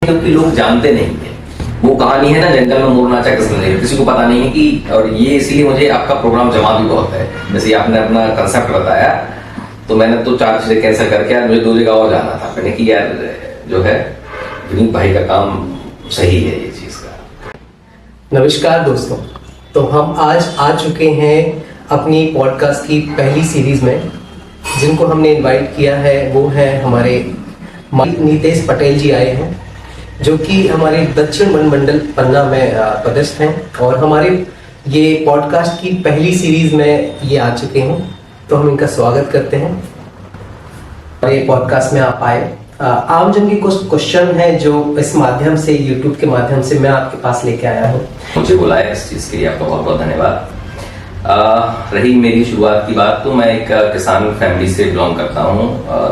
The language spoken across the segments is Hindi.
क्योंकि लोग जानते नहीं है। वो कहानी है ना, जंगल में मोर नाचा किसने देखा, किसी को पता नहीं है कि। और ये इसलिए मुझे आपका प्रोग्राम जमा भी बहुत है। जैसे आपने अपना कंसेप्ट बताया तो मैंने तो 4 चीजें कैंसिल करके आज मुझे 2 जगह और जाना था। मैंने कि यार जो है विनीत भाई का काम सही है ये चीज का। नमस्कार दोस्तों, तो हम आज आ चुके हैं अपनी पॉडकास्ट की पहली सीरीज में। जिनको हमने इनवाइट किया है वो है हमारे नीतेश पटेल जी आए हैं, जो कि हमारे दक्षिण वन मंडल पन्ना में पदस्थ हैं और हमारे ये पॉडकास्ट की पहली सीरीज में ये आ चुके हैं। तो हम इनका स्वागत करते हैं और ये पॉडकास्ट में आप आए। आमजन के कुछ क्वेश्चन हैं जो इस माध्यम से, यूट्यूब के माध्यम से मैं आपके पास लेके आया हूँ। मुझे बुलाया इस चीज के लिए आपका बहुत बहुत धन्यवाद। रही मेरी शुरुआत की बात, तो मैं एक किसान फैमिली से बिलोंग करता हूँ।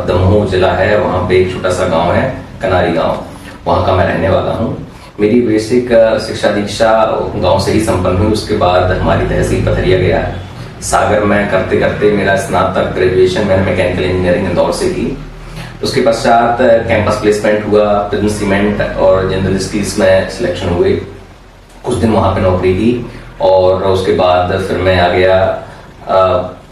दमोह जिला है, वहाँ पे एक छोटा सा गांव है कनारी गांव, वहाँ का मैं रहने वाला हूँ। मेरी बेसिक शिक्षा दीक्षा गांव से ही संपन्न हुई। उसके बाद हमारी तहसील पथरिया गया, सागर में करते करते मेरा स्नातक ग्रेजुएशन मैंने मैकेनिकल इंजीनियरिंग इंदौर से की। उसके पश्चात कैंपस प्लेसमेंट हुआ, प्रिंस सीमेंट और जनरल स्टील्स में सिलेक्शन हुए। कुछ दिन वहाँ पे नौकरी की और उसके बाद फिर मैं आ गया।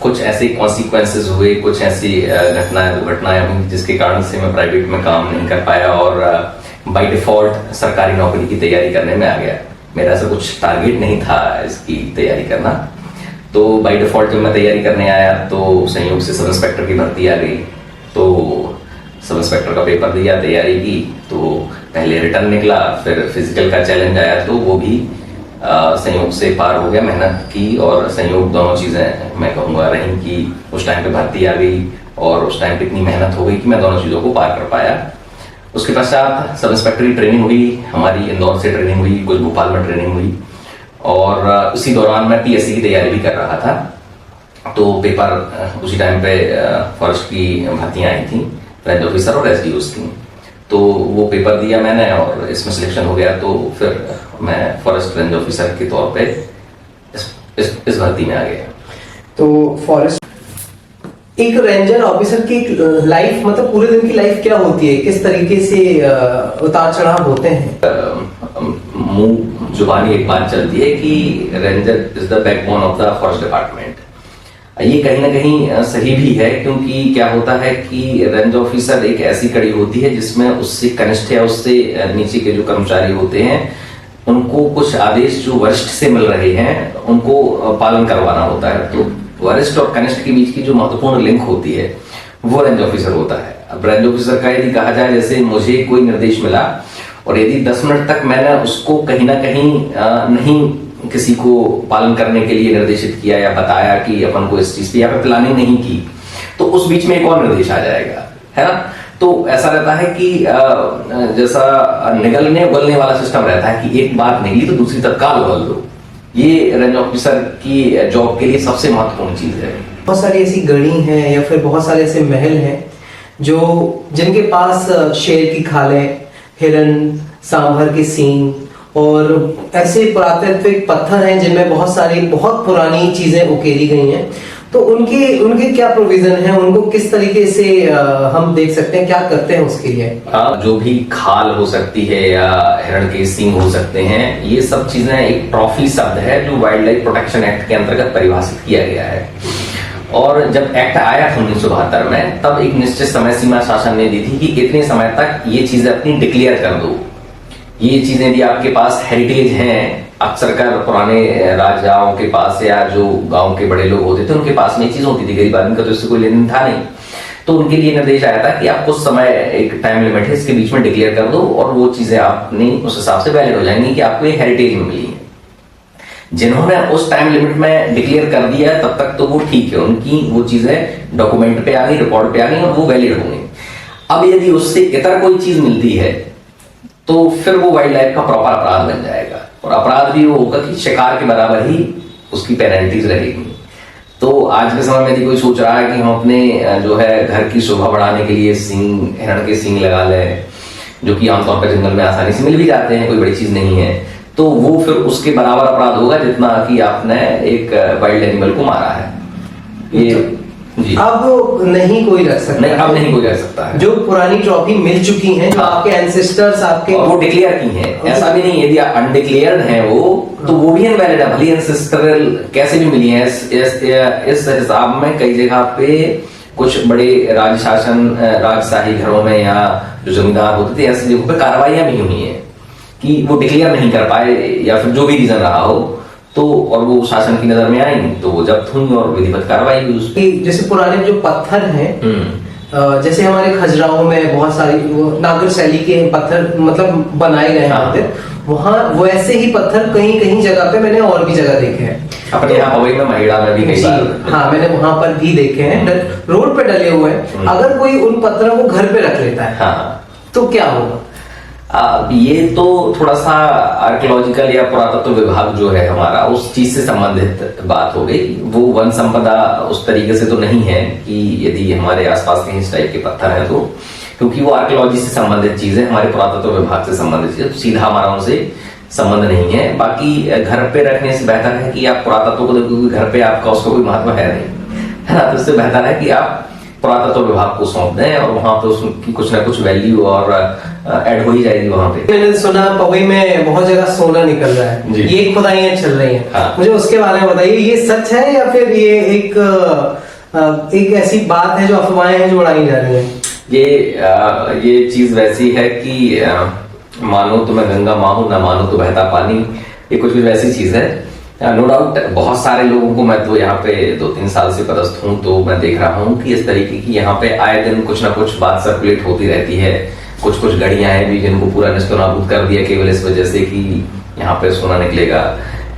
कुछ ऐसे कॉन्सिक्वेंसेस हुए, कुछ ऐसी दुर्घटनाएं हुई जिसके कारण से मैं प्राइवेट में काम नहीं कर पाया और बाय डिफॉल्ट सरकारी नौकरी की तैयारी करने में आ गया। मेरा ऐसा कुछ टारगेट नहीं था इसकी तैयारी करना। तो बाय डिफॉल्ट जब मैं तैयारी करने आया तो संयोग से सब इंस्पेक्टर की भर्ती आ गई। तो सब इंस्पेक्टर का पेपर दिया, तैयारी की, तो पहले रिटर्न निकला, फिर फिजिकल का चैलेंज आया, तो वो भी संयोग से पार हो गया। मेहनत की और संयोग दोनों चीजें मैं कहूँगा रही कि उस टाइम पे भर्ती आ गई और उस टाइम पे इतनी मेहनत हो गई कि मैं दोनों चीजों को पार कर पाया। उसके पश्चात सब इंस्पेक्टर की ट्रेनिंग हुई, हमारी इंदौर से ट्रेनिंग हुई, कुछ भोपाल में ट्रेनिंग हुई और उसी दौरान मैं पीएससी की तैयारी भी कर रहा था। तो पेपर उसी टाइम पे फॉरेस्ट की भर्तियां आई थी, रेंज ऑफिसर और एसडीओस थी। तो वो पेपर दिया मैंने और इसमें सिलेक्शन हो गया। तो फिर मैं फॉरेस्ट रेंज ऑफिसर के तौर पे इस भर्ती में आ गया। तो फॉरेस्ट एक रेंजर ऑफिसर की लाइफ, मतलब पूरे दिन की लाइफ क्या होती है, किस तरीके से उतार चढ़ाव होते हैं? मुंह जुबानी एक बात चलती है कि ranger is the backbone of the forest department. ये कहीं ना कहीं सही भी है, क्योंकि क्या होता है कि रेंज ऑफिसर एक ऐसी कड़ी होती है जिसमें उससे कनिष्ठ या उससे नीचे के जो कर्मचारी होते हैं उनको कुछ आदेश जो वरिष्ठ से मिल रहे हैं उनको पालन करवाना होता है। तो वरिष्ठ और कनिष्ठ के बीच की जो महत्वपूर्ण लिंक होती है वो रेंज ऑफिसर होता है। अब रेंज ऑफिसर का यदि कहा जाए, जैसे मुझे कोई निर्देश मिला और यदि 10 मिनट तक मैंने उसको कहीं ना कहीं नहीं किसी को पालन करने के लिए निर्देशित किया या बताया कि अपन को इस चीज पे या फिर प्लानिंग नहीं की, तो उस बीच में एक और निर्देश आ जाएगा, है ना। तो ऐसा रहता है कि जैसा निगलने उगलने वाला सिस्टम रहता है कि एक बात निकली तो दूसरी तत्काल उगल दो। ये रेंज ऑफिसर की जॉब के लिए सबसे महत्वपूर्ण चीज है। बहुत सारी ऐसी गढ़ी हैं या फिर बहुत सारे ऐसे महल हैं जो जिनके पास शेर की खालें, हिरन, सांभर के सींग और ऐसे पुरातात्विक पत्थर हैं जिनमें बहुत सारी बहुत पुरानी चीजें उकेरी गई हैं। तो उनके क्या प्रोविजन है, उनको किस तरीके से हम देख सकते हैं, क्या करते हैं उसके लिए? जो भी खाल हो सकती है या हिरण के सींग हो सकते हैं, ये सब चीजें एक ट्रॉफी शब्द है जो वाइल्ड लाइफ प्रोटेक्शन एक्ट के अंतर्गत परिभाषित किया गया है। और जब एक्ट आया था 1972 में, तब एक निश्चित समय सीमा शासन ने दी थी कि इतने समय तक ये चीजें अपनी डिक्लेयर कर दो। ये चीजें यदि आपके पास हेरिटेज हैं, अक्सर कर पुराने राजाओं के पास या जो गांव के बड़े लोग होते थे उनके पास में चीज होती थी, गरीब आदमी का तो इससे कोई लेन था नहीं। तो उनके लिए निर्देश आया था कि आप कुछ समय, एक टाइम लिमिट है, इसके बीच में डिक्लेयर कर दो और वो चीजें आपने उस हिसाब से वैलिड हो जाएंगी कि आपको ये हेरिटेज में मिली है। जिन्होंने उस टाइम लिमिट में डिक्लेयर कर दिया तब तक तो वो ठीक है, उनकी वो चीजें डॉक्यूमेंट पे आ गई, रिकॉर्ड पे आ गई और वो वैलिड होंगी। अब यदि उससे इतर कोई चीज मिलती है तो फिर वो वाइल्ड लाइफ का प्रॉपर अपराध बन जाएगा और अपराध भी वो होगा कि शिकार के बराबर ही उसकी पेनल्टीज रहेगी। तो आज के समय में यदि कोई सोच रहा है कि हम अपने जो है घर की शोभा बढ़ाने के लिए सींग, हिरण के सींग लगा लें, जो कि आमतौर पर जंगल में आसानी से मिल भी जाते हैं, कोई बड़ी चीज नहीं है, तो वो फिर उसके बराबर अपराध होगा जितना कि आपने एक वाइल्ड एनिमल को मारा है। ये जी। अब नहीं कोई रख सकता, नहीं, अब नहीं कोई रख सकता है। जो पुरानी ट्रॉफी मिल चुकी हैं, जो आपके एंसेस्टर्स आपके, और वो डिक्लेयर की हैं, ऐसा भी नहीं यदि अनडिक्लेयर्ड है वो तो वो भी इनवैलिड है, भले एंसेस्टरल कैसे भी मिली है। इस हिसाब में कई जगह पे कुछ बड़े राजशाही घरों में या जो जमींदार होते थे ऐसी जगहों पे कार्रवाइयां भी हुई हैं कि वो डिक्लेयर नहीं कर पाए या फिर जो भी रीजन रहा हो, तो और वो शासन की नजर में आई तो वो जब्त हुई और विधिवत कार्रवाई हुई उस कि जैसे पुराने जो पत्थर हैं, जैसे हमारे खजुराहो में बहुत सारी वो नागर शैली के पत्थर मतलब बनाए गए हैं, वहाँ वैसे ही पत्थर कहीं कहीं जगह पे मैंने और भी जगह देखे हैं। अपने यहाँ पवई में महिला में भी कई बार, हाँ मैंने वहां पर भी देखे हैं, रोड पे डले हुए हैं। अगर कोई उन पत्थरों को घर पे रख लेता है, हाँ, तो क्या होगा? ये तो थोड़ा सा आर्कियोलॉजिकल या पुरातत्व विभाग जो है हमारा उस चीज से संबंधित बात हो गई। वो वन संपदा उस तरीके से तो नहीं है कि यदि हमारे आसपास कहीं इस टाइप के पत्थर हैं तो, क्योंकि वो आर्कियोलॉजी से संबंधित चीज है, हमारे पुरातत्व विभाग से संबंधित चीज, तो सीधा हमारा उनसे संबंध नहीं है। बाकी घर पे रखने से बेहतर है कि आप पुरातत्व को देखो, क्योंकि घर पे आपका उसका कोई महत्व है नहीं, है ना। तो इससे बेहतर है कि आप पुरातत्व विभाग को सौंप दें और वहां पे उसकी कुछ ना कुछ वैल्यू और ऐड हो ही जाएगी वहां पे। मैंने सुना पवई में बहुत जगह सोना निकल रहा है, ये खुदाइयां चल रही हैं। हाँ। मुझे उसके बारे में बताइए, ये सच है या फिर ये एक ऐसी बात है जो अफवाहें हैं जो उड़ाई जा रही हैं? ये चीज वैसी है कि मानो तो मैं गंगा माँ हूं, ना मानो तो बहता पानी, ये कुछ भी वैसी चीज है। नो डाउट बहुत सारे लोगों को, मैं तो यहाँ पे 2-3 साल से पदस्थ हूँ तो मैं देख रहा हूँ कि इस तरीके की यहाँ पे आए दिन कुछ ना कुछ बात सर्कुलेट होती रहती है। कुछ कुछ गड़ियां हैं भी जिनको पूरा निस्तनाबूद कर दिया केवल इस वजह से कि यहाँ पे सोना निकलेगा।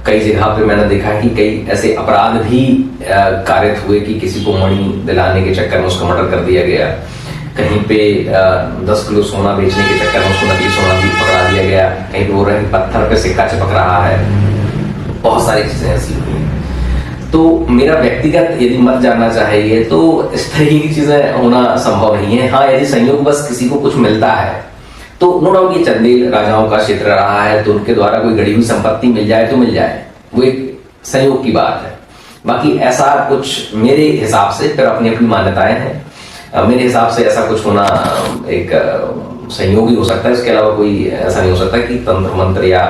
कई जगह पे मैंने देखा है कि कई ऐसे अपराध भी कारित हुए कि किसी को मणि दिलाने के चक्कर में उसका मर्डर कर दिया गया। कहीं पे 10 किलो सोना बेचने के चक्कर में उसको नकली सोना भी पकड़ा दिया गया। कहीं पे हो रहा है पत्थर पे सिक्का चिपक रहा है। बहुत सारी चीजें ऐसी हुई हैं। तो मेरा व्यक्तिगत यदि मत जानना चाहिए तो इस तरीके की चीजें होना संभव नहीं है। हाँ, यदि संयोग बस किसी को कुछ मिलता है तो नो डाउट ये चंदेल राजाओं का क्षेत्र रहा है तो उनके द्वारा कोई गड़ी हुई संपत्ति मिल जाए तो मिल जाए, वो एक संयोग की बात है। बाकी ऐसा कुछ मेरे हिसाब से, फिर अपनी अपनी मान्यताएं हैं, मेरे हिसाब से ऐसा कुछ होना एक संयोग ही हो सकता है। इसके अलावा कोई ऐसा नहीं हो सकता कि तंत्र मंत्र या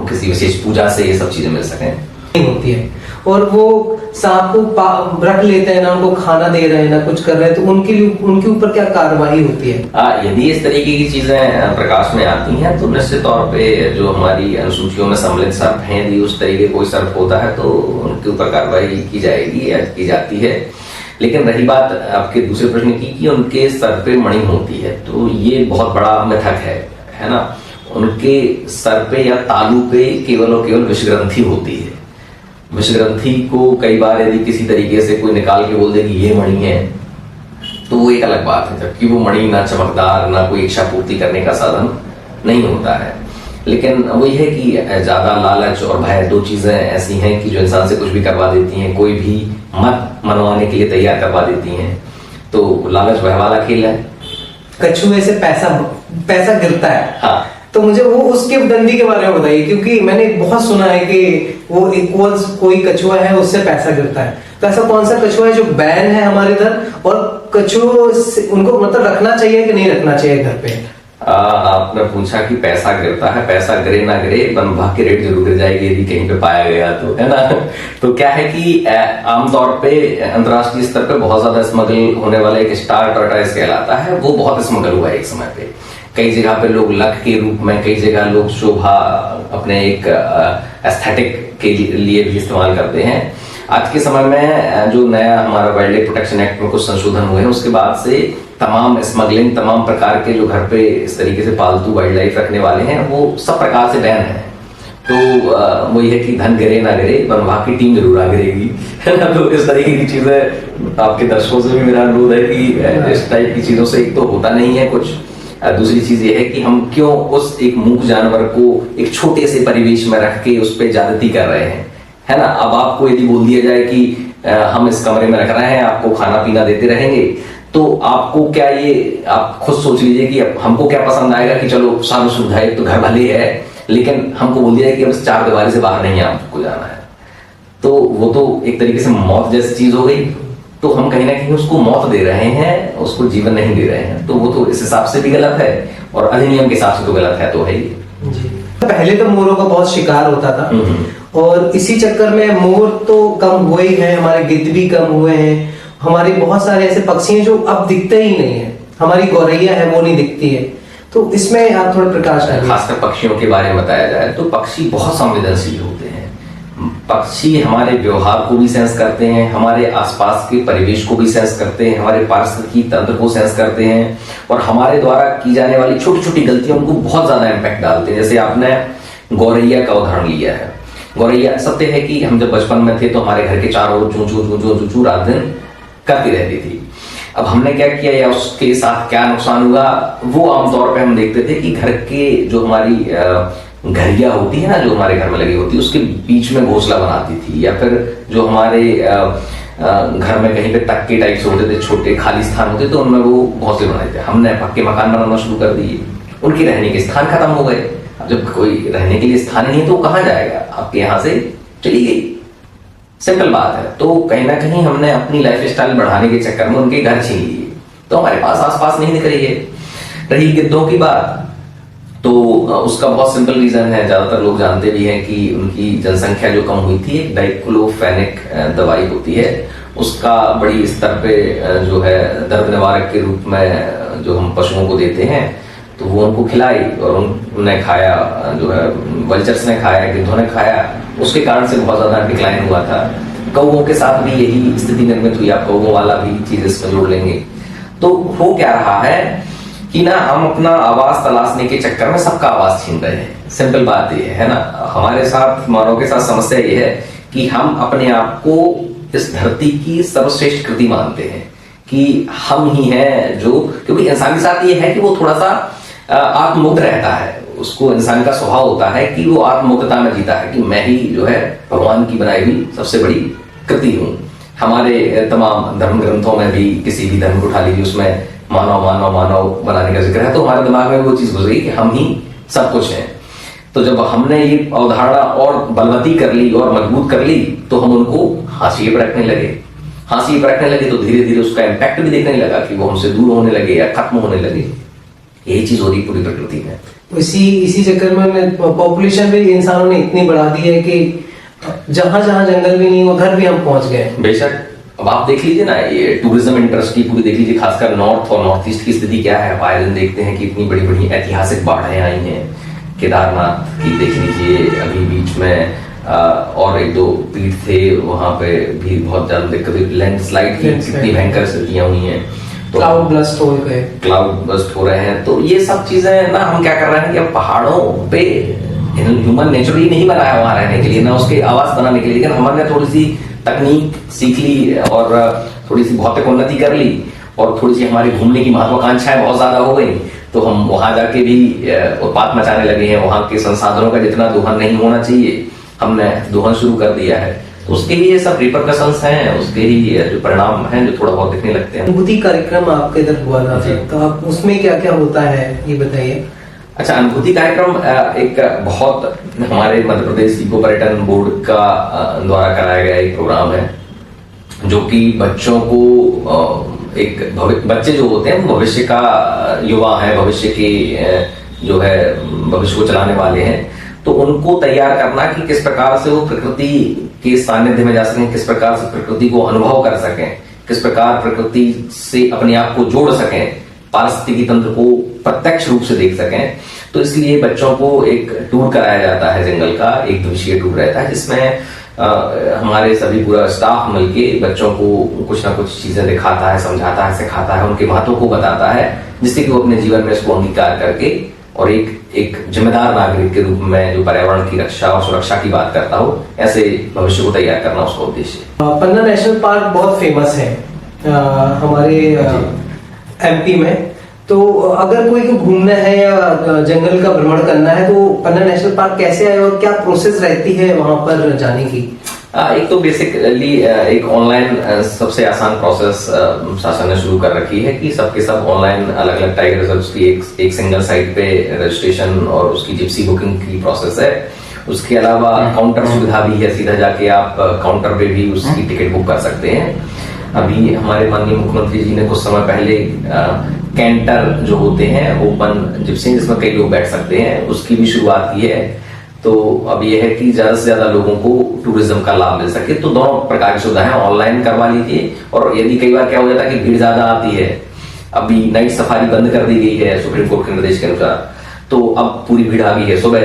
किसी विशेष पूजा से ये सब चीजें मिल सकें। होती है और वो सांप को रख लेते हैं ना, उनको खाना दे रहे हैं ना कुछ कर रहे हैं, तो उनके ऊपर क्या कार्रवाई होती है? यदि इस तरीके की चीजें प्रकाश में आती हैं तो निश्चित तौर पे जो हमारी अनुसूचियों में सम्मिलित सर्प हैं, यदि उस तरीके कोई सर्प होता है तो उनके ऊपर कार्रवाई की जाएगी या की जाती है। लेकिन रही बात आपके दूसरे प्रश्न की कि उनके सर पे मणि होती है, तो ये बहुत बड़ा मिथक है ना। उनके सर पे या तालू पे केवल और केवल विषग्रंथि होती है। विषग्रंथि को कई बार यदि किसी तरीके से कोई निकाल के बोल दे कि ये मणि है तो वो एक अलग बात है, जबकि वो मणि ना चमकदार ना कोई इच्छा पूर्ति करने का साधन नहीं होता है। लेकिन वही है कि ज्यादा लालच और भय दो चीजें ऐसी हैं कि जो इंसान से कुछ भी करवा देती हैं, कोई भी मत मनवाने के लिए तैयार करवा देती हैं। तो लालच भय वाला खेल है। कछुए से पैसा गिरता है। हाँ, तो मुझे वो उसके दंडी के बारे में बताइए, क्योंकि मैंने बहुत सुना है कि वो इक्वल्स कोई कछुआ है उससे पैसा गिरता है। तो ऐसा कौन सा कछुआ है जो बैन है हमारे इधर, और कछुओं उनको मतलब रखना चाहिए कि नहीं रखना चाहिए घर पे? आपने पूछा कि पैसा गिरता है, पैसा गिरे ना गिरे वन विभाग की रेट जरूर गिर जाएगी यदि कहीं पे पाया गया तो, है ना। तो क्या है कि आमतौर पे अंतर्राष्ट्रीय स्तर पे बहुत ज्यादा स्मगल होने वाला एक स्टार टॉर्टोइस कहलाता है, वो बहुत स्मगल हुआ है एक समय पे। कई जगह पे लोग लक के रूप में, कई जगह लोग शोभा अपने एक एस्थेटिक के लिए भी इस्तेमाल करते हैं। आज के समय में जो नया हमारा वाइल्ड लाइफ प्रोटेक्शन एक्ट में कुछ संशोधन हुए हैं, उसके बाद से तमाम स्मगलिंग, तमाम प्रकार के जो घर पे इस तरीके से पालतू वाइल्ड लाइफ रखने वाले हैं, वो सब प्रकार से बैन है। तो वही है कि धन गिरे ना गिरे, वन विभाग की टीम जरूर आ गिरेगी, है ना। तो इस तरीके की चीजें आपके दर्शकों से भी मेरा अनुरोध है कि इस टाइप की चीजों से एक तो होता नहीं है कुछ, दूसरी चीज ये है कि हम क्यों उस एक मूक जानवर को एक छोटे से परिवेश में रख के उस पर ज्यादती कर रहे हैं, है ना। अब आपको यदि बोल दिया जाए कि हम इस कमरे में रख रहे हैं, आपको खाना पीना देते रहेंगे, तो आपको क्या, ये आप खुद सोच लीजिए कि हमको क्या पसंद आएगा कि चलो सारी सुविधाएं तो घर भले है, लेकिन हमको बोल दिया है कि अब इस 4 दीवारी से बाहर नहीं आपको जाना है, तो वो तो एक तरीके से मौत जैसी चीज हो गई। तो हम कहीं ना कहीं उसको मौत दे रहे हैं, उसको जीवन नहीं दे रहे हैं। तो वो तो इस हिसाब से भी गलत है और अधिनियम के हिसाब से तो गलत है, तो है ही। जी। पहले तो मोरों का बहुत शिकार होता था और इसी चक्कर में मोर तो कम हुए ही हैं, हमारे गिद्ध भी कम हुए हैं, हमारे बहुत सारे ऐसे पक्षी हैं जो अब दिखते ही नहीं है, हमारी गौरैया है वो नहीं दिखती है। तो इसमें आप थोड़ा प्रकाश डालिए। खासकर पक्षियों के बारे में बताया जाए तो पक्षी बहुत संवेदनशील होते हैं। पक्षी हमारे व्यवहार को भी सेंस करते हैं, हमारे आसपास के परिवेश को भी सेंस करते हैं, हमारे पारिस्थितिकी तंत्र को सेंस करते हैं और हमारे द्वारा की जाने वाली छोटी छोटी गलतियां उनको बहुत ज्यादा इम्पैक्ट डालते हैं। जैसे आपने गौरैया का उदाहरण लिया है। गौरैया, सत्य है कि हम जब बचपन में थे तो हमारे घर के चारों ओर चूं चूं चूं चूं चूं रात दिन करती रहती थी। अब हमने क्या किया या उसके साथ क्या नुकसान हुआ, वो आमतौर पे हम देखते थे कि घर के जो हमारी घरिया होती है ना, जो हमारे घर में लगी होती है, उसके बीच में घोंसला बनाती थी, या फिर जो हमारे घर में कहीं पे तक्के टाइप से होते थे, छोटे खाली स्थान होते थे, उनमें वो घोंसले बनाए थे। हमने पक्के मकान बनाना शुरू कर दिए, उनके रहने के स्थान खत्म हो गए। अब जब कोई रहने के लिए स्थान नहीं है तो कहाँ जाएगा, आपके यहाँ से चली गई, सिंपल बात है। तो कहीं ना कहीं हमने अपनी लाइफ स्टाइल बढ़ाने के चक्कर में उनके घर छीन लिए, तो हमारे पास आसपास नहीं दिख रही है। रही गिद्धों की बात, तो उसका बहुत सिंपल रीजन है, ज्यादातर लोग जानते भी हैं कि उनकी जनसंख्या जो कम हुई थी, एक डाइक्लोफेनिक दवाई होती है, उसका बड़ी स्तर पे जो है दर्द निवारक के रूप में जो हम पशुओं को देते हैं, तो वो उनको खिलाई और उन्होंने खाया, जो है वल्चर्स ने खाया, गिद्धों ने खाया, उसके कारण से बहुत ज्यादा डिक्लाइन हुआ था। कौवों के साथ भी यही स्थिति निर्मित हुई, आप कौवों वाला भी चीज इसमें जोड़ लेंगे। तो हो क्या रहा है कि ना, हम अपना आवाज तलाशने के चक्कर में सबका आवाज छीन रहे हैं। सिंपल बात ये है ना, हमारे साथ, मानव के साथ समस्या ये है कि हम अपने आप को इस धरती की सर्वश्रेष्ठ कृति मानते हैं कि हम ही हैं जो, क्योंकि इंसान के साथ ये है कि वो थोड़ा सा आत्ममुक्त रहता है, उसको, इंसान का स्वभाव होता है कि वो आत्ममुक्तता में जीता है कि मैं ही जो है भगवान की बनाई हुई सबसे बड़ी कृति हूँ। हमारे तमाम धर्म ग्रंथों में भी, किसी भी धर्म को उठा लीजिए, उसमें मानव मानव मानव बनाने का जिक्र है, तो हमारे दिमाग में वो चीज घुस गई कि हम ही सब कुछ हैं। तो जब हमने ये अवधारणा और बलवती कर ली और मजबूत कर ली, तो हम उनको हाशिए पर रखने लगे, तो धीरे धीरे उसका इम्पैक्ट भी देखने लगा कि वो हमसे दूर होने लगे या खत्म होने लगे। यही चीज हो रही पूरी प्रकृति में। इसी चक्कर में पॉपुलेशन भी इंसानों ने इतनी बढ़ा दी है कि जहां जहां जंगल भी नहीं, वो घर भी हम पहुंच गए। बेशक, अब आप देख लीजिए ना, ये टूरिज्म इंडस्ट्री पूरी देख लीजिए, खासकर नॉर्थ और नॉर्थ ईस्ट की स्थिति क्या है। आए दिन देखते हैं कि इतनी बड़ी बड़ी ऐतिहासिक बाढ़ें आई हैं। केदारनाथ की देख लीजिए, अभी बीच में और एक दो पीठ थे, वहां पे भी बहुत ज्यादा दिक्कत हुई, लैंडस्लाइड की कितनी भयंकर स्थितियां हुई हैं, तो क्लाउड बस्ट हो रहे हैं। तो ये सब चीजें ना, हम क्या कर रहे हैं कि अब पहाड़ों पे ह्यूमन नेचुरली नहीं बनाया वहां रहने के लिए, ना उसके आवास बनाने के लिए, लेकिन हमने थोड़ी सी तकनीक सीख ली और थोड़ी सी भौतिक उन्नति कर ली और थोड़ी सी हमारी घूमने की महत्वाकांक्षाएं बहुत ज्यादा हो गई, तो हम वहां जाके भी उत्पात मचाने लगे हैं। वहां के संसाधनों का जितना दोहन नहीं होना चाहिए, हमने दोहन शुरू कर दिया है। तो उसके ही ये सब रिपरकशंस हैं, उसके ही जो परिणाम हैं, जो थोड़ा बहुत दिखने लगते हैं। अनुभूति कार्यक्रम आपके इधर हुआ था, तो आप उसमें क्या क्या होता है ये बताइए। अच्छा, अनुभूति कार्यक्रम एक बहुत हमारे मध्य प्रदेश इको पर्यटन बोर्ड का द्वारा कराया गया एक प्रोग्राम है, जो कि बच्चों को बच्चे जो होते हैं भविष्य का युवा है, भविष्य के जो है भविष्य को चलाने वाले हैं, तो उनको तैयार करना कि किस प्रकार से वो प्रकृति के सानिध्य में जा सकें, किस प्रकार से प्रकृति को अनुभव कर सकें, किस प्रकार प्रकृति से अपने आप को जोड़ सकें, पारिस्थितिकी तंत्र को प्रत्यक्ष रूप से देख सकें। तो इसलिए बच्चों को एक टूर कराया जाता है, जंगल का एक दिवसीय टूर रहता है, जिसमें हमारे सभी पूरा स्टाफ मिलके बच्चों को कुछ ना कुछ चीजें दिखाता है, समझाता है, सिखाता है, उनके महत्व को बताता है, जिससे कि वो अपने जीवन में इसको अंगीकार करके और एक जिम्मेदार नागरिक के रूप में जो पर्यावरण की रक्षा और सुरक्षा की बात करता हो, ऐसे भविष्य को तैयार करना उसका उद्देश्य। पन्ना नेशनल पार्क बहुत फेमस है हमारे एमपी में। तो अगर कोई को घूमना है या जंगल का भ्रमण करना है, तो पन्ना नेशनल पार्क कैसे आए और क्या प्रोसेस रहती है वहां पर जाने की? एक तो बेसिकली एक ऑनलाइन सबसे आसान प्रोसेस शासन ने शुरू कर रखी है कि सबके सब ऑनलाइन अलग अलग टाइगर रिजर्व्स की एक सिंगल साइट पे रजिस्ट्रेशन और उसकी जिप्सी बुकिंग की प्रोसेस है। उसके अलावा काउंटर सुविधा भी है, सीधा जाके आप काउंटर पे भी उसकी टिकट बुक कर सकते हैं। अभी हमारे माननीय मुख्यमंत्री जी ने कुछ समय पहले कैंटर जो होते हैं ओपन जिप्सी जिसमें कई लोग बैठ सकते हैं उसकी भी शुरुआत की है। तो अब यह है कि ज्यादा से ज्यादा लोगों को टूरिज्म का लाभ मिल सके, तो दोनों प्रकार की सुविधाएं ऑनलाइन करवा लीजिए। और यदि कई बार क्या हो जाता है कि भीड़ ज्यादा आती है, अभी नाइट सफारी बंद कर दी गई है सुप्रीम कोर्ट के निर्देश के अनुसार, तो अब पूरी भीड़ आ गई है सुबह,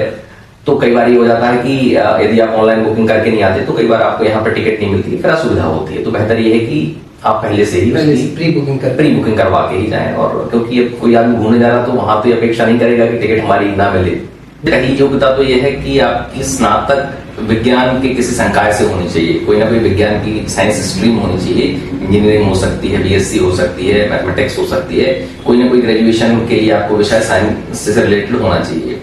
तो कई बार ये हो जाता है कि यदि आप ऑनलाइन बुकिंग करके नहीं आते तो कई बार आपको यहाँ पर टिकट नहीं मिलती, फिर असुविधा होती है। तो बेहतर ये है कि आप पहले से ही प्री बुकिंग करवा के ही जाएं। और क्योंकि अब कोई आदमी घूमने जा रहा तो वहां तो अपेक्षा नहीं करेगा कि टिकट हमारी ना मिले। पहली योग्यता तो यह है कि आपकी स्नातक विज्ञान के किसी संकाय से होनी चाहिए, कोई ना कोई विज्ञान की साइंस स्ट्रीम होनी चाहिए। इंजीनियरिंग हो सकती है, बीएससी हो सकती है, मैथमेटिक्स हो सकती है, कोई ना कोई ग्रेजुएशन के लिए आपको विषय साइंस से रिलेटेड होना चाहिए।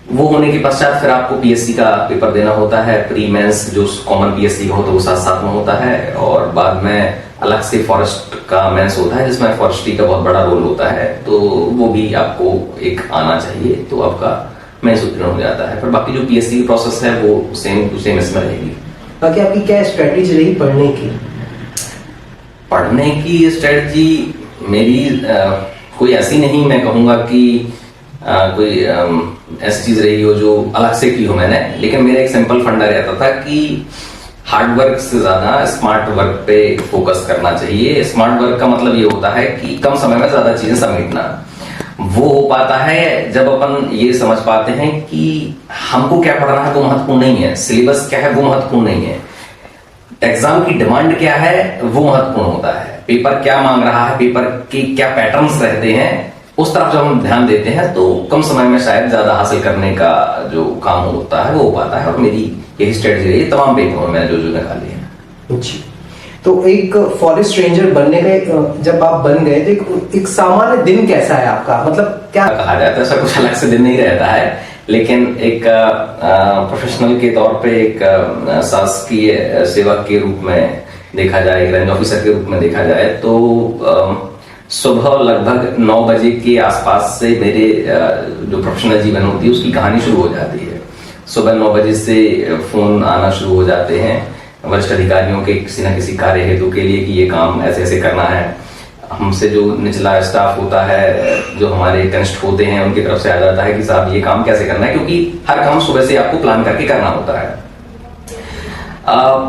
वो होने के पश्चात फिर आपको पीएससी का पेपर देना होता है, प्री मेंस जो कॉमन पीएससी का होता है वो साथ साथ में होता है, और बाद में अलग से फॉरेस्ट का मेंस होता है जिसमें फॉरेस्ट्री का बहुत बड़ा रोल होता है, तो वो भी आपको एक आना चाहिए, तो आपका मेंस उत्तीर्ण हो जाता है। पर बाकी जो पीएससी की प्रोसेस है वो सेम टू सेम इसमें रहेगी। बाकी आपकी क्या स्ट्रेटेजी रही पढ़ने की स्ट्रेटजी मेरी कोई ऐसी नहीं, मैं कहूंगा कि कोई ऐसी चीज रही हो जो अलग से की हो मैंने, लेकिन मेरा एक सिंपल फंडा रहता था कि हार्ड वर्क से ज्यादा स्मार्ट वर्क पे फोकस करना चाहिए। स्मार्ट वर्क का मतलब ये होता है कि कम समय में ज्यादा चीजें समेटना। वो हो पाता है जब अपन ये समझ पाते हैं कि हमको क्या पढ़ना है वो महत्वपूर्ण नहीं है, सिलेबस क्या है वो महत्वपूर्ण नहीं है, एग्जाम की डिमांड क्या है वो महत्वपूर्ण होता है, पेपर क्या मांग रहा है, पेपर के क्या पैटर्न्स रहते हैं, उस तरफ जब हम ध्यान देते हैं तो कम समय में शायद ज्यादा हासिल करने का जो काम होता है वो हो पाता है। और मेरी यही स्ट्रेटजी रही तमाम पेपरों में मैंने जो निकाली है। जी, तो एक फॉरेस्ट रेंजर बनने का जब आप बन गए तो एक सामान्य दिन कैसा है आपका, मतलब क्या कहा जाता है, ऐसा कुछ अलग से दिन नहीं रहता है, लेकिन एक प्रोफेशनल के तौर पे एक शासकीय सेवक के रूप में देखा जाए, रेंज ऑफिसर के रूप में देखा जाए तो सुबह लगभग 9 बजे के आसपास से मेरे जो प्रोफेशनल जीवन होती है उसकी कहानी शुरू हो जाती है। सुबह 9 बजे से फोन आना शुरू हो जाते हैं वरिष्ठ अधिकारियों के किसी न किसी कार्य हेतु के लिए कि ये काम ऐसे ऐसे करना है। हमसे जो निचला स्टाफ होता है, जो हमारे कनिष्ठ होते हैं, उनकी तरफ से आ जाता है कि साहब ये काम कैसे करना है, क्योंकि हर काम सुबह से आपको प्लान करके करना होता है।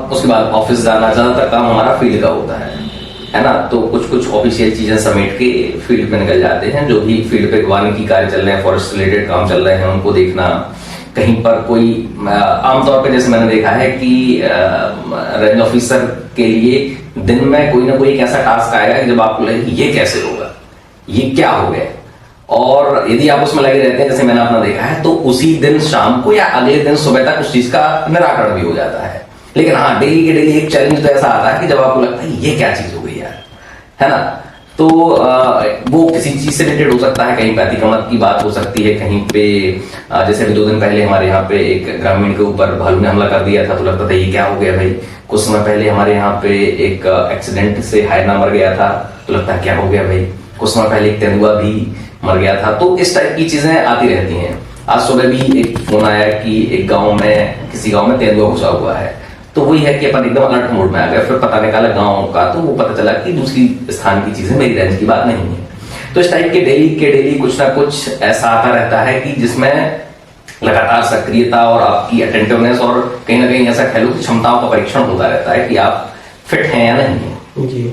उसके बाद ऑफिस जाना, ज्यादातर काम हमारा फील्ड का होता है ना, तो कुछ कुछ ऑफिशियल चीजें समेट के फील्ड पे निकल जाते हैं। जो भी फील्ड पे वानिकी कार्य चल रहे हैं, फॉरेस्ट रिलेटेड काम चल रहे हैं, उनको देखना। कहीं पर कोई आमतौर पे जैसे मैंने देखा है कि रेंज ऑफिसर के लिए दिन में कोई ना कोई एक ऐसा टास्क आएगा कि जब आपको लगे ये कैसे होगा, ये क्या हो गया, और यदि आप उसमें लगे रहते हैं जैसे मैंने अपना देखा है, तो उसी दिन शाम को या अगले दिन सुबह तक उस चीज का निराकरण भी हो जाता है। लेकिन हाँ, डेली के डेली एक चैलेंज तो ऐसा आता है कि जब आपको लगता है ये क्या चीज हो गई यार, है ना, तो वो किसी चीज से रिलेटेड हो सकता है, कहीं पे अतिक्रमण की बात हो सकती है, कहीं पे जैसे अभी 2 दिन पहले हमारे यहाँ पे एक ग्रामीण के ऊपर भालू ने हमला कर दिया था, तो लगता था ये क्या हो गया भाई। कुछ समय पहले हमारे यहाँ पे एक एक्सीडेंट से हायना मर गया था, तो लगता है क्या हो गया भाई। कुछ समय पहले एक तेंदुआ भी मर गया था। तो इस टाइप की चीजें आती रहती हैं। आज सुबह भी एक फोन आया कि एक गाँव में, किसी गाँव में तेंदुआ घुसा हुआ है, तो वही है कि अपन एकदम अलर्ट मोड में आ गए। फिर पता निकाला गांव का, तो वो पता चला कि दूसरी स्थान की चीजें, मेरी रेंज की बात नहीं है। तो इस टाइप के डेली कुछ ना कुछ ऐसा आता रहता है कि जिसमें लगातार सक्रियता और आपकी अटेंटिवनेस और कहीं ना कहीं ऐसा कह लो कि क्षमताओं का परीक्षण होता रहता है कि आप फिट हैं या नहीं। जी,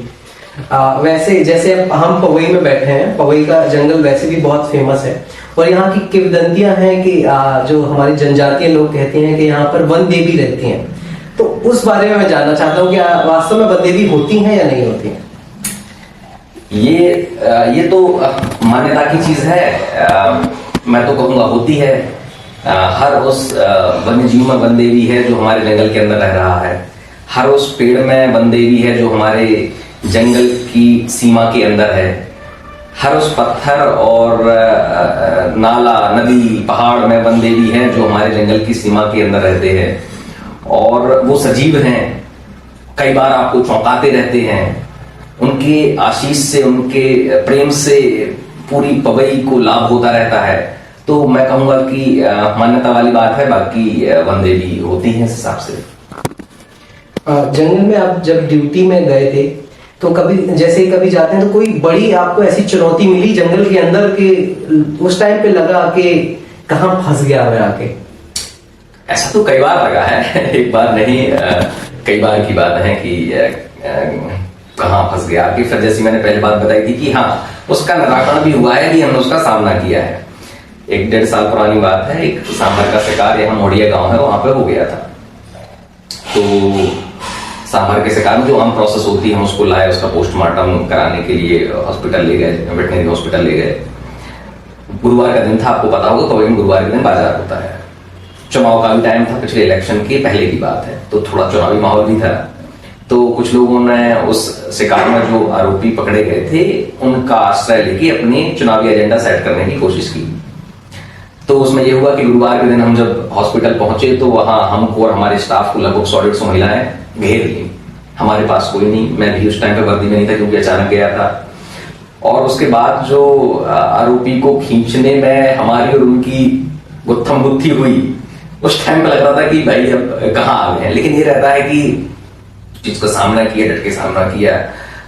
वैसे जैसे हम पवई में बैठे हैं, पवई का जंगल वैसे भी बहुत फेमस है, और यहाँ की किंवदंतियां हैं कि जो हमारे जनजातीय लोग कहते हैं कि यहाँ पर वन देवी रहती हैं। तो उस बारे में मैं जानना चाहता हूँ कि वास्तव में वन देवी होती हैं या नहीं होती हैं? ये तो मान्यता की चीज है। मैं तो कहूंगा होती है। हर उस वन्य जीव में वन देवी है जो हमारे जंगल के अंदर रह रहा है। हर उस पेड़ में वन देवी है जो हमारे जंगल की सीमा के अंदर है। हर उस पत्थर और नाला, नदी, पहाड़ में वन देवी है जो हमारे जंगल की सीमा के अंदर रहते हैं, और वो सजीव हैं। कई बार आपको चौंकाते रहते हैं। उनके आशीष से, उनके प्रेम से पूरी पवई को लाभ होता रहता है। तो मैं कहूंगा कि मान्यता वाली बात है। बाकी वन देवी होती है इस हिसाब से। जंगल में आप जब ड्यूटी में गए थे तो कभी जैसे कभी जाते हैं तो कोई बड़ी आपको ऐसी चुनौती मिली जंगल के अंदर के उस टाइम पे लगा कि कहाँ फंस गया मैं आके? ऐसा तो कई बार लगा है एक बार नहीं, कई बार की बात है कि कहाँ फंस गया कि फिर जैसी मैंने पहले बात बताई थी कि हाँ उसका निराकरण भी हुआ है कि हमने उसका सामना किया है। 1-1.5 साल पुरानी बात है, एक सांभर का शिकार यहाँ मोड़िया गांव है वहां पे हो गया था। तो सांभर के शिकार में जो आम प्रोसेस होती है हम उसको लाए, उसका पोस्टमार्टम कराने के लिए हॉस्पिटल ले गए, वेटनरी हॉस्पिटल ले गए। गुरुवार का दिन था, आपको पता होगा कभी गुरुवार के दिन बाजार होता है। चुनाव का भी टाइम था, पिछले इलेक्शन के पहले की बात है, तो थोड़ा चुनावी माहौल भी था। तो कुछ लोगों ने उस शिकार में जो आरोपी पकड़े गए थे उनका आश्रय लेके अपने चुनावी एजेंडा सेट करने की कोशिश की। तो उसमें यह हुआ कि गुरुवार के दिन हम जब हॉस्पिटल पहुंचे तो वहां हमको और हमारे स्टाफ को लगभग 100-150 महिलाएं घेर ली। हमारे पास कोई नहीं, मैं भी उस टाइम पे वर्दी में नहीं था क्योंकि अचानक गया था। और उसके बाद जो आरोपी को खींचने में हमारी और उनकी गुत्थम गुत्थी हुई, उस टाइम पे लग रहा था कि भाई अब कहाँ आ गए हैं। लेकिन ये रहता है कि चीज का सामना किया, डट के सामना किया,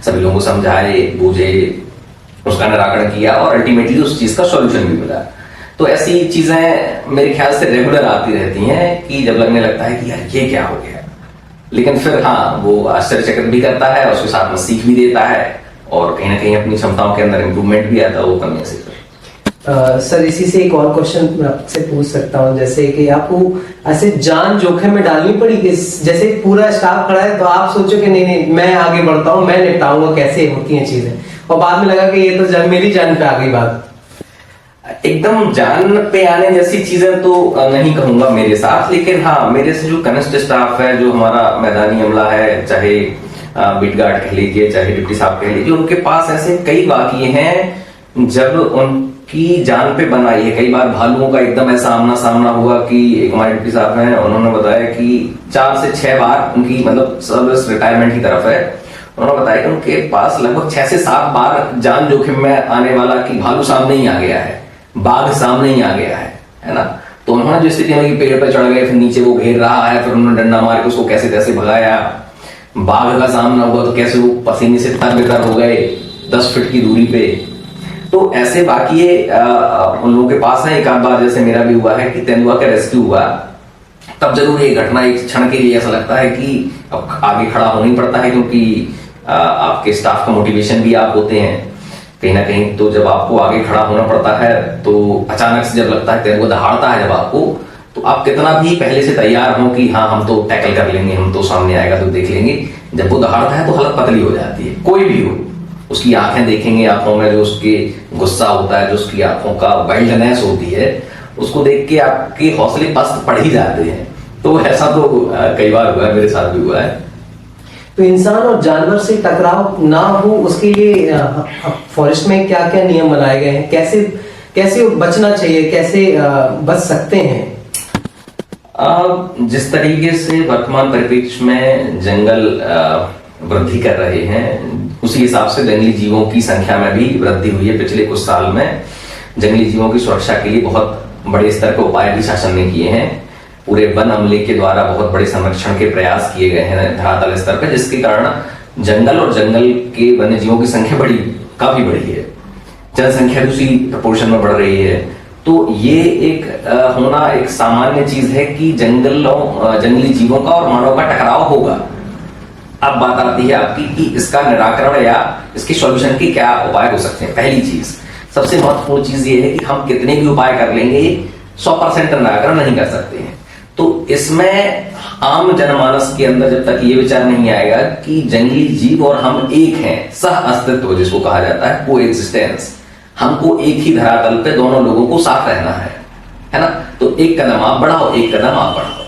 सभी लोगों को समझाए बूझे, उसका निराकरण किया और अल्टीमेटली उस चीज का सॉल्यूशन भी मिला। तो ऐसी चीजें मेरे ख्याल से रेगुलर आती रहती हैं कि जब लगने लगता है कि यार ये क्या हो गया, लेकिन फिर हाँ वो आश्चर्यचकित भी करता है, उसके साथ में सीख भी देता है और कहीं ना कहीं अपनी क्षमताओं के अंदर इंप्रूवमेंट भी आता है वो करने से। सर इसी से एक और क्वेश्चन मैं आपसे पूछ सकता हूँ, जैसे कि आपको ऐसे जान जोखिम में डालनी पड़ी कि जैसे पूरा स्टाफ खड़ा है तो आप सोचो कि नहीं मैं आगे बढ़ता हूँ, मैं निपटाऊंगा, कैसे होती हैं चीजें, और बाद में लगा कि ये तो मेरी जान पे आ गई बात? एकदम जान पे आने जैसी चीजें तो नहीं कहूंगा मेरे साथ, लेकिन हाँ मेरे से जो कनिष्ठ स्टाफ है, जो हमारा मैदानी अमला है, चाहे बीट गार्ड कह लीजिए, चाहे डिप्टी साहब कह लीजिए, उनके पास ऐसे कई वाकये हैं जब उनकी जान पे बनाई है। कई बार भालुओं का एकदम ऐसा आमना सामना हुआ कि एक हमारे डिप्टी साहब हैं, उन्होंने बताया कि 4 से 6 बार उनकी मतलब सर्विस रिटायरमेंट की तरफ है, उन्होंने बताया कि उनके पास लगभग 6 से 7 बार जान जोखिम में आने वाला कि भालू सामने ही आ गया है, बाघ सामने ही आ गया है ना। तो उन्होंने जो स्थिति में पेड़ पर चढ़ गए, फिर नीचे वो घेर रहा है, फिर उन्होंने डंडा मार के उसको कैसे तैसे भगाया। बाघ का सामना हुआ तो कैसे वो पसीने से तर हो गए 10 फीट की दूरी पे। तो ऐसे वाकये उन लोगों के पास है। एक आध बार जैसे मेरा भी हुआ है कि तेंदुआ का रेस्क्यू हुआ, तब जरूर ये घटना एक क्षण के लिए ऐसा लगता है कि अब आगे खड़ा होना ही पड़ता है, क्योंकि आपके स्टाफ का मोटिवेशन भी आप होते हैं कहीं ना कहीं। तो जब आपको आगे खड़ा होना पड़ता है तो अचानक से जब लगता है तेंदुआ दहाड़ता है जब आपको, तो आप कितना भी पहले से तैयार हो कि हाँ हम तो टैकल कर लेंगे, हम तो सामने आएगा तो देख लेंगे, जब वो दहाड़ता है तो हालत पतली हो जाती है। कोई भी हो, उसकी आंखें देखेंगे, आंखों में जो उसके गुस्सा होता है, जो उसकी आंखों का वाइल्डनेस होती है, उसको देख के आपके हौसले पस्त पड़ ही जाते हैं। तो ऐसा तो कई बार हुआ है, मेरे साथ भी हुआ है। तो इंसान और जानवर से टकराव ना हो उसके लिए फॉरेस्ट में क्या क्या नियम बनाए गए हैं, कैसे कैसे बचना चाहिए, कैसे बच सकते हैं? जिस तरीके से वर्तमान परिप्रेक्ष्य में जंगल वृद्धि कर रहे हैं, उसी हिसाब से जंगली जीवों की संख्या में भी वृद्धि हुई है। पिछले कुछ साल में जंगली जीवों की सुरक्षा के लिए बहुत बड़े स्तर पर उपाय भी शासन ने किए हैं। पूरे वन अमले के द्वारा बहुत बड़े संरक्षण के प्रयास किए गए हैं धरातल स्तर पर, जिसके कारण जंगल और जंगल के वन्य जीवों की संख्या काफी बढ़ी है। जनसंख्या भी उसी प्रोपोर्शन में बढ़ रही है। तो ये एक होना एक सामान्य चीज है कि जंगली जीवों का और मानव का टकराव होगा। अब बात आती है आपकी कि इसका निराकरण या इसके सॉल्यूशन के क्या उपाय हो सकते हैं। पहली चीज, सबसे महत्वपूर्ण चीज ये है कि हम कितने भी उपाय कर लेंगे 100% निराकरण नहीं कर सकते हैं। तो इसमें आम जनमानस के अंदर जब तक ये विचार नहीं आएगा कि जंगली जीव और हम एक हैं, सह अस्तित्व जिसको कहा जाता है, को एग्जिस्टेंस, हमको एक ही धरातल पे दोनों लोगों को साथ रहना है ना। तो एक कदम आप बढ़ाओ, एक कदम आप बढ़ाओ।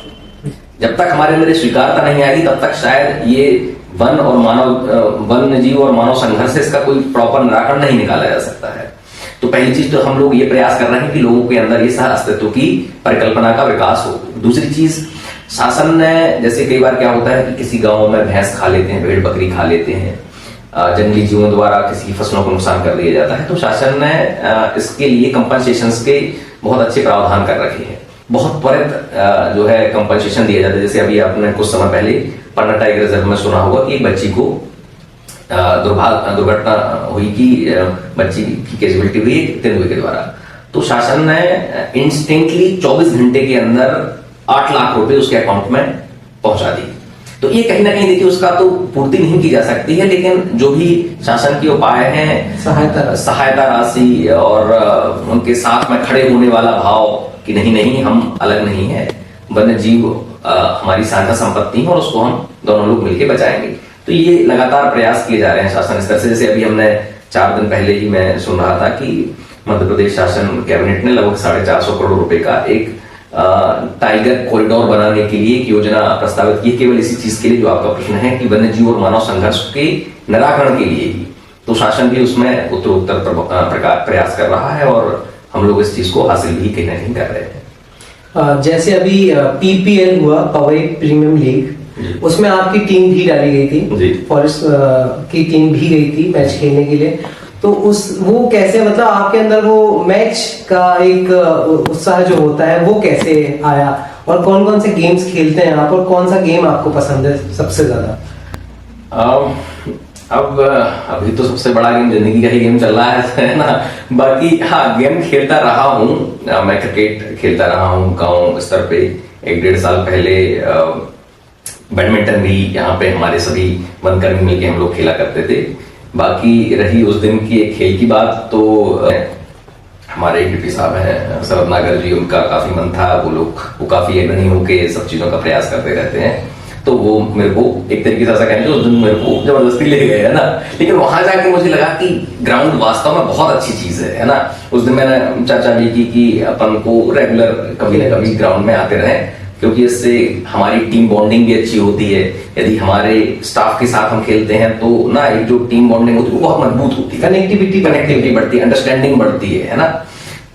जब तक हमारे अंदर स्वीकारता नहीं आएगी तब तक शायद ये वन्य जीव और मानव संघर्ष से इसका कोई प्रॉपर निराकरण नहीं निकाला जा सकता है। तो पहली चीज तो हम लोग ये प्रयास कर रहे हैं कि लोगों के अंदर ये सह अस्तित्व की परिकल्पना का विकास हो। दूसरी चीज, शासन ने, जैसे कई बार क्या होता है कि किसी गांव में भैंस खा लेते हैं, भेड़ बकरी खा लेते हैं, जंगली जीवों द्वारा किसी फसलों को नुकसान कर दिया जाता है, तो शासन ने इसके लिए कंपनसेशन के बहुत अच्छे प्रावधान कर रखे हैं। बहुत त्वरित जो है कंपनसेशन दिया जाता है। जैसे अभी आपने कुछ समय पहले पन्ना टाइगर रिजर्व में सुना होगा कि एक बच्ची को दुर्घटना हुई कि बच्ची की कैजुअलिटी हुई तेंदुए के द्वारा। तो शासन ने इंस्टेंटली 24 घंटे के अंदर 8 लाख रुपए उसके अकाउंट में पहुंचा दी। तो ये कहीं ना कहीं देखिए उसका तो पूर्ति नहीं की जा सकती है, लेकिन जो भी शासन के उपाय हैं, सहायता राशि और उनके साथ में खड़े होने वाला भाव कि नहीं नहीं हम अलग नहीं है, वन्य जीव हमारी साझा संपत्ति है और उसको हम दोनों लोग मिलकर बचाएंगे। तो ये लगातार प्रयास किए जा रहे हैं शासन स्तर से। जैसे अभी हमने 4 दिन पहले ही मैं सुन रहा था कि मध्य प्रदेश शासन कैबिनेट ने लगभग 450 करोड़ रुपए का एक टाइगर कॉरिडोर बनाने के लिए एक योजना प्रस्तावित की, केवल इसी चीज के लिए जो आपका प्रश्न है कि वन्य जीव और मानव संघर्ष के निराकरण के लिए ही। तो शासन भी उसमें उत्तरोत्तर प्रयास कर रहा है और हम लोग इस चीज को हासिल भी कहीं ना कहीं कर रहे हैं। जैसे अभी PPL हुआ, पवई प्रीमियम लीग, उसमें आपकी टीम भी डाली गई थी, फॉरेस्ट की टीम भी गई थी मैच खेलने के लिए। तो वो कैसे, मतलब आपके अंदर वो मैच का एक उत्साह जो होता है वो कैसे आया, और कौन कौन से गेम्स खेलते हैं आप, और कौन सा गेम आपको पसंद है सबसे ज्यादा? अब अभी तो सबसे बड़ा गेम जिंदगी का ही गेम चल रहा है ना। बाकी हाँ, गेम खेलता रहा हूँ, मैं क्रिकेट खेलता रहा हूँ गांव स्तर पे। 1-1.5 साल पहले बैडमिंटन भी यहाँ पे हमारे सभी वनकर्मी मिलके हम लोग खेला करते थे। बाकी रही उस दिन की एक खेल की बात, तो हमारे डीपी साहब हैं शरद नागर जी, उनका काफी मन था, वो काफी अग्रणी होके सब चीजों का प्रयास करते रहते हैं। तो वो मेरे को एक तरीके से ऐसा कहेंगे उस दिन मेरे को जबरदस्ती ले गए, है ना। लेकिन वहां जाके मुझे लगा कि ग्राउंड वास्तव में बहुत अच्छी चीज है ना। उस दिन मैंने चर्चा भी की कि अपन को रेगुलर कभी ना कभी ग्राउंड में आते रहे, क्योंकि इससे हमारी टीम बॉन्डिंग भी अच्छी होती है। यदि हमारे स्टाफ के साथ हम खेलते हैं तो ना एक जो टीम बॉन्डिंग होती है वो बहुत मजबूत होती है, कनेक्टिविटी बढ़ती है, अंडरस्टैंडिंग बढ़ती है ना।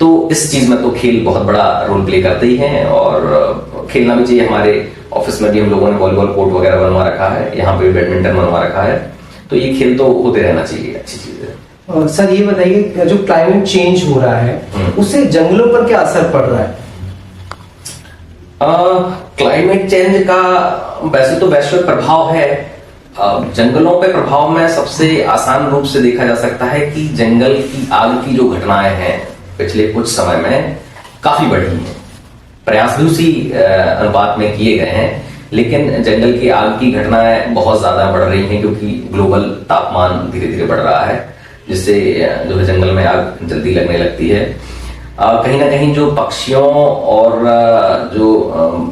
तो इस चीज में तो खेल बहुत बड़ा रोल प्ले करते ही हैं, और खेलना भी चाहिए। हमारे ऑफिस में भी हम लोगों ने वॉलीबॉल कोर्ट वगैरह बनवा रखा है, यहाँ पे भी बैडमिंटन बनवा रखा है। तो ये खेल तो होते रहना चाहिए, अच्छी चीज है। और सर ये बताइए, जो क्लाइमेट चेंज हो रहा है उससे जंगलों पर क्या असर पड़ रहा है? क्लाइमेट चेंज का वैसे तो वैश्विक प्रभाव है। जंगलों पे प्रभाव में सबसे आसान रूप से देखा जा सकता है कि जंगल की आग की जो घटनाएं हैं पिछले कुछ समय में काफी बढ़ी हैं। प्रयास भी उसी अनुपात में किए गए हैं, लेकिन जंगल की आग की घटनाएं बहुत ज्यादा बढ़ रही हैं, क्योंकि ग्लोबल तापमान धीरे धीरे बढ़ रहा है, जिससे जो है जंगल में आग जल्दी लगने लगती है। कहीं ना कहीं जो पक्षियों और जो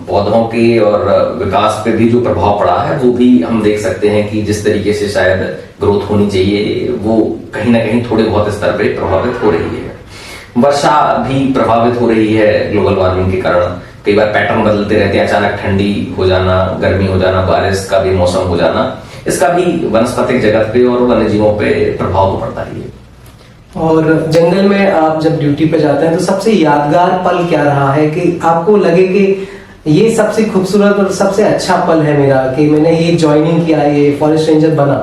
पौधों के और विकास पे भी जो प्रभाव पड़ा है वो भी हम देख सकते हैं कि जिस तरीके से शायद ग्रोथ होनी चाहिए वो कहीं ना कहीं थोड़े बहुत स्तर पे प्रभावित हो रही है। वर्षा भी प्रभावित हो रही है ग्लोबल वार्मिंग के कारण। कई बार पैटर्न बदलते रहते हैं, अचानक ठंडी हो जाना, गर्मी हो जाना, बारिश का भी मौसम हो जाना, इसका भी वनस्पतिक जगत पे और वन्य जीवों पे प्रभाव तो पड़ता ही है। और जंगल में आप जब ड्यूटी पे जाते हैं तो सबसे यादगार पल क्या रहा है कि आपको लगे कि ये सबसे खूबसूरत और सबसे अच्छा पल है मेरा, कि मैंने ये ज्वाइनिंग किया, ये फॉरेस्ट रेंजर बना?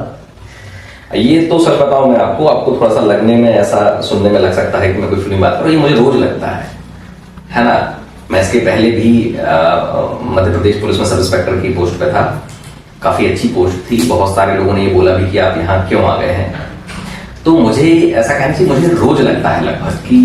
ये तो सच बताऊं मैं आपको थोड़ा सा लगने में, ऐसा सुनने में लग सकता है कि मैं कोई फिल्म बात करूं, ये मुझे रोज लगता है ना। मैं इसके पहले भी मध्य प्रदेश पुलिस में सब इंस्पेक्टर की पोस्ट पे था, काफी अच्छी पोस्ट थी। बहुत सारे लोगों ने ये बोला भी कि आप यहाँ क्यों आ गए हैं। तो मुझे ऐसा कहना चाहिए, मुझे रोज लगता है लगभग कि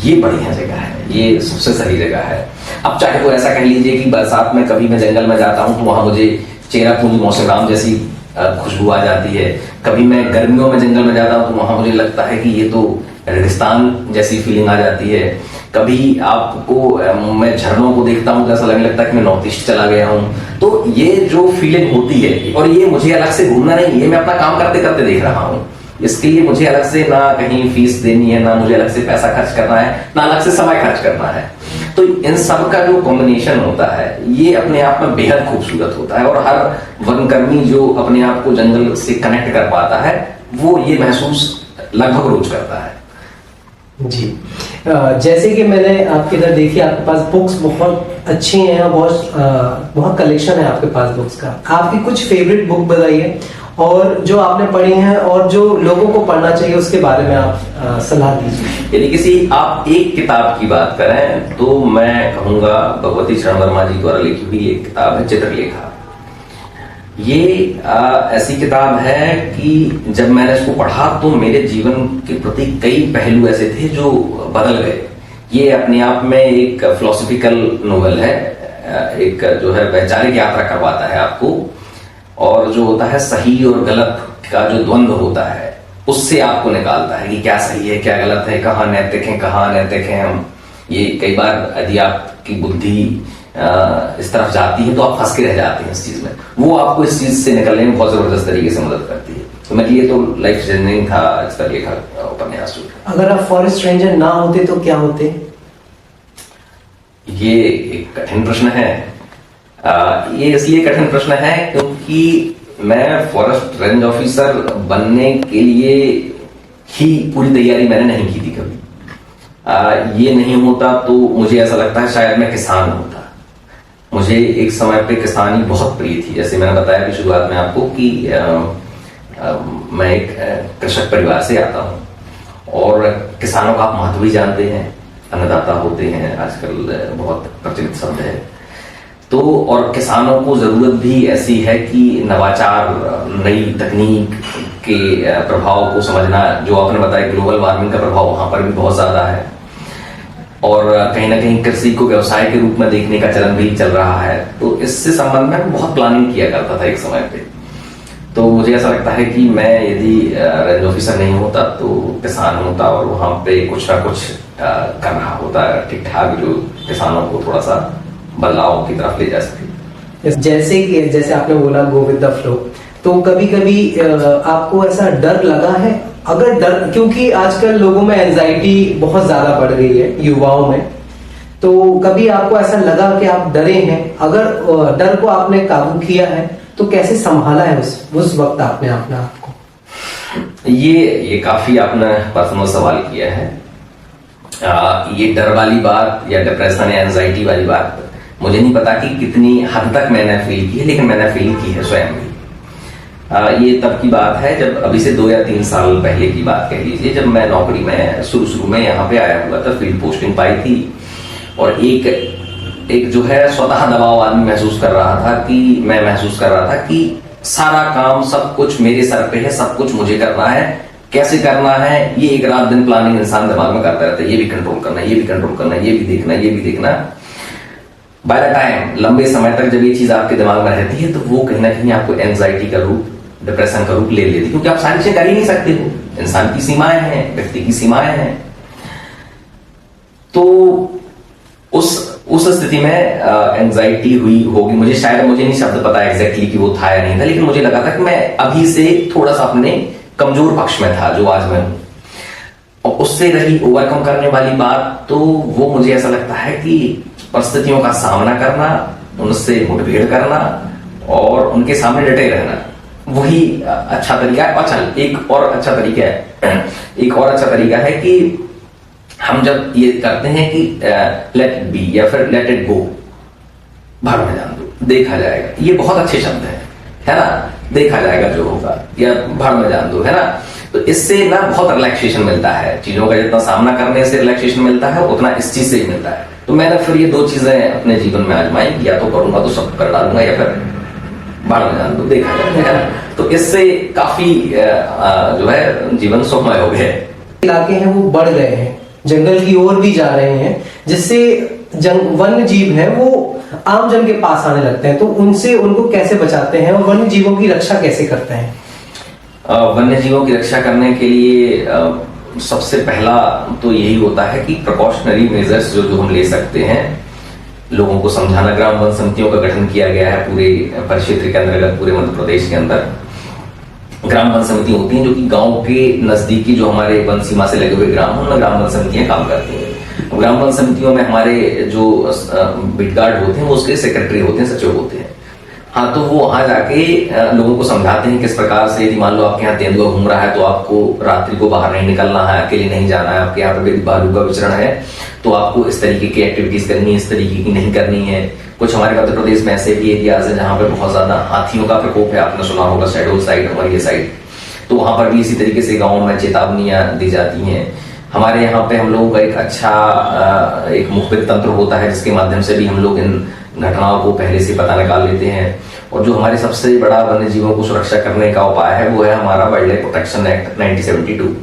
ये बढ़िया जगह है, ये सबसे सही जगह है। अब चाहे वो ऐसा कह लीजिए कि बरसात में कभी मैं जंगल में जाता हूँ तो वहां मुझे चेरापूंजी मौसम जैसी खुशबू आ जाती है। कभी मैं गर्मियों में जंगल में जाता हूँ तो वहां मुझे लगता है कि ये तो रेगिस्तान जैसी फीलिंग आ जाती है। कभी आपको मैं झरनों को देखता हूँ तो ऐसा लगने लगता है कि मैं नॉर्थ ईस्ट चला गया हूँ। तो ये जो फीलिंग होती है, और ये मुझे अलग से घूमना नहीं, ये मैं अपना काम करते करते देख रहा हूँ। इसके लिए मुझे अलग से ना कहीं फीस देनी है, ना मुझे अलग से पैसा खर्च करना है, ना अलग से समय खर्च करना है। तो इन सब का जो कॉम्बिनेशन होता है ये अपने आप में बेहद खूबसूरत होता है, और हर वनकर्मी जो अपने आप को जंगल से कनेक्ट कर पाता है वो ये महसूस लगभग रोज करता है। जी, जैसे कि मैंने आपके इधर देखी, आपके पास बुक्स बहुत अच्छी हैं, बहुत कलेक्शन है आपके पास बुक्स का। आपकी कुछ फेवरेट बुक बताइए, और जो आपने पढ़ी हैं और जो लोगों को पढ़ना चाहिए उसके बारे में आप सलाह दीजिए। यदि किसी आप एक किताब की बात करें तो मैं कहूंगा भगवती शरण वर्मा जी द्वारा लिखी हुई एक किताब है चित्रलेखा। ये ऐसी किताब है कि जब मैंने इसको पढ़ा तो मेरे जीवन के प्रति कई पहलू ऐसे थे जो बदल गए। ये अपने आप में एक फिलोसॉफिकल नोवेल है, एक जो है वैचारिक यात्रा करवाता है आपको, और जो होता है सही और गलत का जो द्वंद्व होता है उससे आपको निकालता है कि क्या सही है क्या गलत है, कहाँ नैतिक है कहाँ अनैतिक है हम। ये कई बार यदि आपकी बुद्धि इस तरफ जाती है तो आप फंस के रह जाते हैं इस चीज में, वो आपको इस चीज से निकलने में बहुत जबरदस्त तरीके से मदद करती है। तो मेरे लिए तो लाइफ चेंजिंग था इसका लिखा उपन्यास। अगर आप फॉर स्ट्रेंजर ना होते तो क्या होते? ये एक कठिन प्रश्न है। ये इसलिए कठिन प्रश्न है क्योंकि मैं फॉरेस्ट रेंज ऑफिसर बनने के लिए ही पूरी तैयारी मैंने नहीं की थी कभी। ये नहीं होता तो मुझे ऐसा लगता है शायद मैं किसान होता। मुझे एक समय पे किसानी बहुत प्रिय थी। जैसे मैंने बताया कि शुरुआत में आपको कि मैं एक कृषक परिवार से आता हूँ और किसानों का आप महत्व भी जानते हैं, अन्नदाता होते हैं आजकल बहुत प्रचलित शब्द है। तो और किसानों को जरूरत भी ऐसी है कि नवाचार, नई तकनीक के प्रभाव को समझना। जो आपने बताया ग्लोबल वार्मिंग का प्रभाव वहां पर भी बहुत ज्यादा है, और कहीं ना कहीं कृषि को व्यवसाय के रूप में देखने का चलन भी चल रहा है। तो इससे संबंध में बहुत प्लानिंग किया करता था एक समय पे। तो मुझे ऐसा लगता है कि मैं यदि रेंज ऑफिसर नहीं होता तो किसान होता और वहां पे कुछ ना कुछ कर रहा होता ठीक ठाक, जो किसानों को थोड़ा सा बदलाव की तरफ ले जा सके। जैसे आपने बोला गो विद द फ्लो, तो कभी कभी आपको ऐसा डर लगा है? अगर डर, क्योंकि आजकल लोगों में एंजाइटी बहुत ज्यादा बढ़ गई है युवाओं में, तो कभी आपको ऐसा लगा कि आप डरे हैं? अगर डर को आपने काबू किया है तो कैसे संभाला है उस वक्त आपने अपने आप को? ये काफी आपने पर्सनल सवाल किया है। ये डर वाली बात या डिप्रेशन या एंजाइटी वाली बात मुझे नहीं पता कि कितनी हद तक मैंने फील की है, लेकिन मैंने फील की है स्वयं भी। ये तब की बात है जब अभी से 2 या 3 साल पहले की बात कह लीजिए, जब मैं नौकरी में शुरू में यहाँ पे आया हुआ था, फील्ड पोस्टिंग पाई थी, और एक जो है स्वतः दबाव आदमी महसूस कर रहा था कि मैं महसूस कर रहा था कि सारा काम सब कुछ मेरे सर पे है, सब कुछ मुझे करना है, कैसे करना है ये एक रात दिन प्लानिंग इंसान दिमाग में करता रहता है। ये भी कंट्रोल करना, ये भी कंट्रोल करना, ये भी देखना, ये भी देखना। बाय द टाइम लंबे समय तक जब ये चीज आपके दिमाग में रहती है तो वो कहीं ना कहीं आपको एंजाइटी का रूप, डिप्रेशन का रूप ले लेती है, क्योंकि आप सारी चीजें कर ही नहीं सकते हो। इंसान की सीमाएं हैं, व्यक्ति की सीमाएं हैं। तो उस स्थिति में एंजाइटी हुई होगी। मुझे नहीं शब्द पता एग्जैक्टली कि वो था या नहीं था, लेकिन मुझे लगा था कि मैं अभी से थोड़ा सा अपने कमजोर पक्ष में था जो आज मैं हूं। और उससे रही ओवरकम करने वाली बात, तो वो मुझे ऐसा लगता है कि परिस्थितियों का सामना करना, उनसे मुठभेड़ करना और उनके सामने डटे रहना, वही अच्छा तरीका है। अच्छा, एक और अच्छा तरीका है कि हम जब ये करते हैं कि लेट इट बी या फिर लेट इट गो, भाड़ में जान दो, देखा जाएगा। ये बहुत अच्छे शब्द है ना, देखा जाएगा जो होगा, या भाड़ में जान दो, है ना। तो इससे ना बहुत रिलैक्सेशन मिलता है। चीजों का जितना सामना करने से रिलैक्सेशन मिलता है उतना इस चीज से ही मिलता है। तो मैंने फिर ये 2 चीजें अपने जीवन में आजमाई, या तो करूंगा तो सब कर डालूंगा, या फिर भाड़ में जान दो, देखा जाएगा। तो इससे काफी जो है जीवन सुखमय हो गया। इलाके हैं वो बढ़ गए हैं, जंगल की ओर भी जा रहे हैं, जिससे वन्य जीव है वो आम जन के पास आने लगते हैं। तो उनसे उनको कैसे बचाते हैं और वन्य जीवों की रक्षा कैसे करते हैं? वन्य जीवों की रक्षा करने के लिए सबसे पहला तो यही होता है कि प्रिकॉशनरी मेजर्स जो हम ले सकते हैं, लोगों को समझाना। ग्राम वन समितियों का गठन किया गया है पूरे परिक्षेत्र के अंतर्गत, पूरे मध्य प्रदेश के अंदर ग्राम वन समिति होती हैं, जो कि गांव के नजदीकी जो हमारे वन सीमा से लगे हुए ग्राम, उनमें ग्राम वन समितियां काम करती हैं। ग्राम वन समितियों में हमारे जो बीट गार्ड होते हैं वो उसके सेक्रेटरी होते हैं, सचिव होते हैं। हाँ, तो वो वहां जाके लोगों को समझाते हैं किस प्रकार से, यदि मान लो आपके यहाँ तेंदुआ घूम रहा है तो आपको रात्रि को बाहर नहीं निकलना है, अकेले नहीं जाना है। आपके यहाँ पे भालू का विचरण है तो आपको इस तरीके की एक्टिविटीज करनी है, इस तरीके की नहीं करनी है। कुछ हमारे मध्य प्रदेश में ऐसे भी एरियाज है जहाँ पे बहुत ज्यादा हाथियों का प्रकोप है, आपने सुना होगा शहडोल साइड, हमारी ये साइड। तो वहां पर भी इसी तरीके से गाँव में चेतावनियां दी जाती हैं। हमारे यहाँ पे हम लोगों का एक अच्छा एक मुखबिर तंत्र होता है, जिसके माध्यम से भी हम लोग इन घटनाओं को पहले से पता निकाल लेते हैं। और जो हमारे सबसे बड़ा वन्य जीवों को सुरक्षा करने का उपाय है वो है हमारा वाइल्ड लाइफ प्रोटेक्शन एक्ट 1972,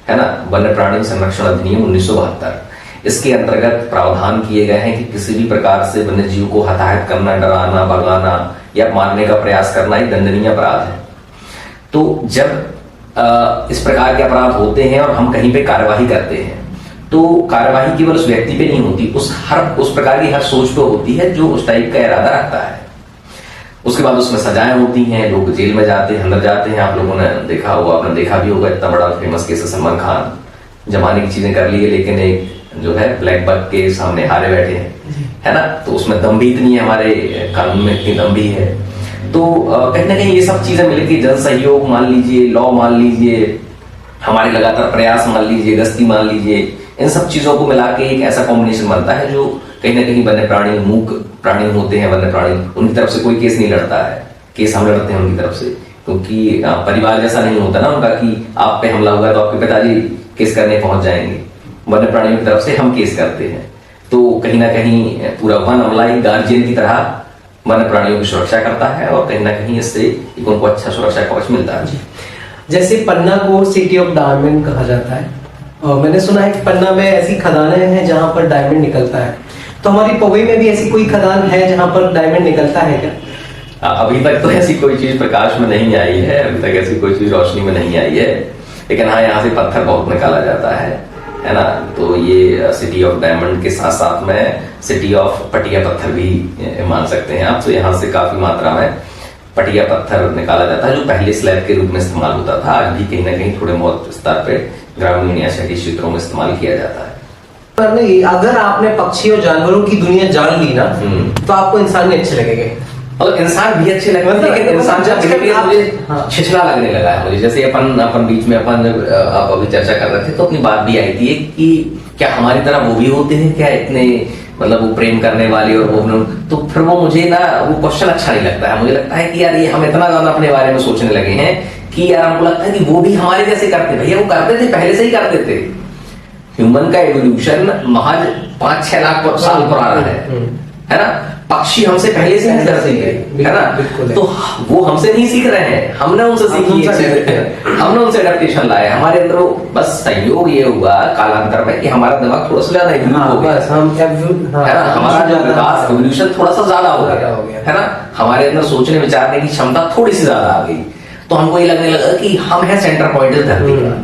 है ना, वन्य प्राणी संरक्षण अधिनियम 1972। इसके अंतर्गत प्रावधान किए गए हैं कि किसी भी प्रकार से वन्य जीव को हताहत करना, डराना, भगाना या मारने का प्रयास करना एक दंडनीय अपराध है। तो जब इस प्रकार के अपराध होते हैं और हम कहीं पे कार्यवाही करते हैं, तो कार्यवाही केवल उस व्यक्ति पे नहीं होती, उस प्रकार की हर सोच पे होती है जो उस टाइप का इरादा रखता है। उसके बाद उसमें सजाएं होती हैं, लोग जेल में जाते हैं, अंदर जाते हैं। आप लोगों ने देखा होगा, आपने देखा भी होगा, इतना बड़ा फेमस केस है सलमान खान। जमाने की चीजें कर ली है, लेकिन एक जो है ब्लैक बक के सामने हारे बैठे हैं, है ना। तो उसमें दम भी इतनी है, हमारे कानून में इतनी दम भी है। तो कहीं ना कहीं ये सब चीजें मिलकर जन सहयोग मान लीजिए, लॉ मान लीजिए, हमारे लगातार प्रयास मान लीजिए, गश्ती मान लीजिए, इन सब चीजों को मिला के एक ऐसा कॉम्बिनेशन बनता है जो कहीं ना कहीं वन्य प्राणी, मूक प्राणी होते हैं वन्य प्राणी, उनकी तरफ से कोई केस नहीं लड़ता है। केस हम लड़ते हैं उनकी तरफ से, क्योंकि परिवार जैसा नहीं होता ना उनका कि आप पे हमला हुआ तो आपके पिताजी केस करने पहुंच जाएंगे। वन्य प्राणियों की तरफ से हम केस करते हैं। तो कहीं ना कहीं पूरा वन अमला एक गार्जियन की तरह वन्य प्राणियों की सुरक्षा करता है और कहीं ना कहीं इससे उनको अच्छा सुरक्षा कवच मिलता है। जैसे पन्ना को सिटी ऑफ डायमंड कहा जाता है, और मैंने सुना है कि पन्ना में ऐसी खदानें हैं जहां पर डायमंड निकलता है। तो हमारी पवई में भी ऐसी कोई खदान है जहां पर डायमंड निकलता है क्या? अभी तक तो ऐसी कोई चीज प्रकाश में नहीं आई है, अभी तक ऐसी कोई चीज रोशनी में नहीं आई है। लेकिन हाँ, यहाँ से पत्थर बहुत निकाला जाता है ना। तो ये सिटी ऑफ डायमंड के साथ साथ में सिटी ऑफ पटिया पत्थर भी मान सकते हैं आप। तो यहाँ से काफी मात्रा में पटिया पत्थर निकाला जाता है, जो पहले स्लैब के रूप में इस्तेमाल होता था। आज भी कहीं ना कहीं थोड़े बहुत स्तर पे ग्रामीण या शहरी क्षेत्रों में इस्तेमाल किया जाता है। पर नहीं, अगर आपने पक्षी और जानवरों की दुनिया जान ली ना, तो आपको इंसान नहीं अच्छे लगेंगे। और इंसान भी अच्छे लगते हैं, लेकिन इंसान जब मुझे छिछला लगने लगा है मुझे। जैसे अपन बीच में अपन जब आप अभी चर्चा कर रहे थे तो अपनी बात भी आई थी कि क्या हमारी तरह वो भी होते हैं क्या, इतने मतलब वो प्रेम करने वाले और वो, तो फिर वो मुझे ना वो क्वेश्चन अच्छा नहीं लगता है। मुझे लगता है कि यार ये हम इतना ज्यादा अपने बारे में सोचने लगे हैं कि यार हमको लगता है कि वो भी हमारे जैसे करते। भैया वो करते थे, पहले से ही करते थे। ह्यूमन का एवोल्यूशन महज 5-6 लाख साल पुराना है ना। पक्षी हमसे पहले से नहीं सीख रहे, है ना। तो वो हमसे नहीं सीख रहे हैं, हमने उनसे सीखी है, हमने उनसे एडेप्टेशन लाया। हमारे अंदर बस संयोग ये हुआ कालांतर में कि हमारा दिमाग थोड़ा सा ज्यादा इवोल्व हो गया, है ना। हमारा जो विकास एवोल्यूशन थोड़ा सा ज्यादा हो गया, है ना। हमारे अंदर सोचने विचारने की क्षमता थोड़ी सी ज्यादा आ गई। तो हमको ये लगने लगा कि हम है सेंटर पॉइंट धरती का,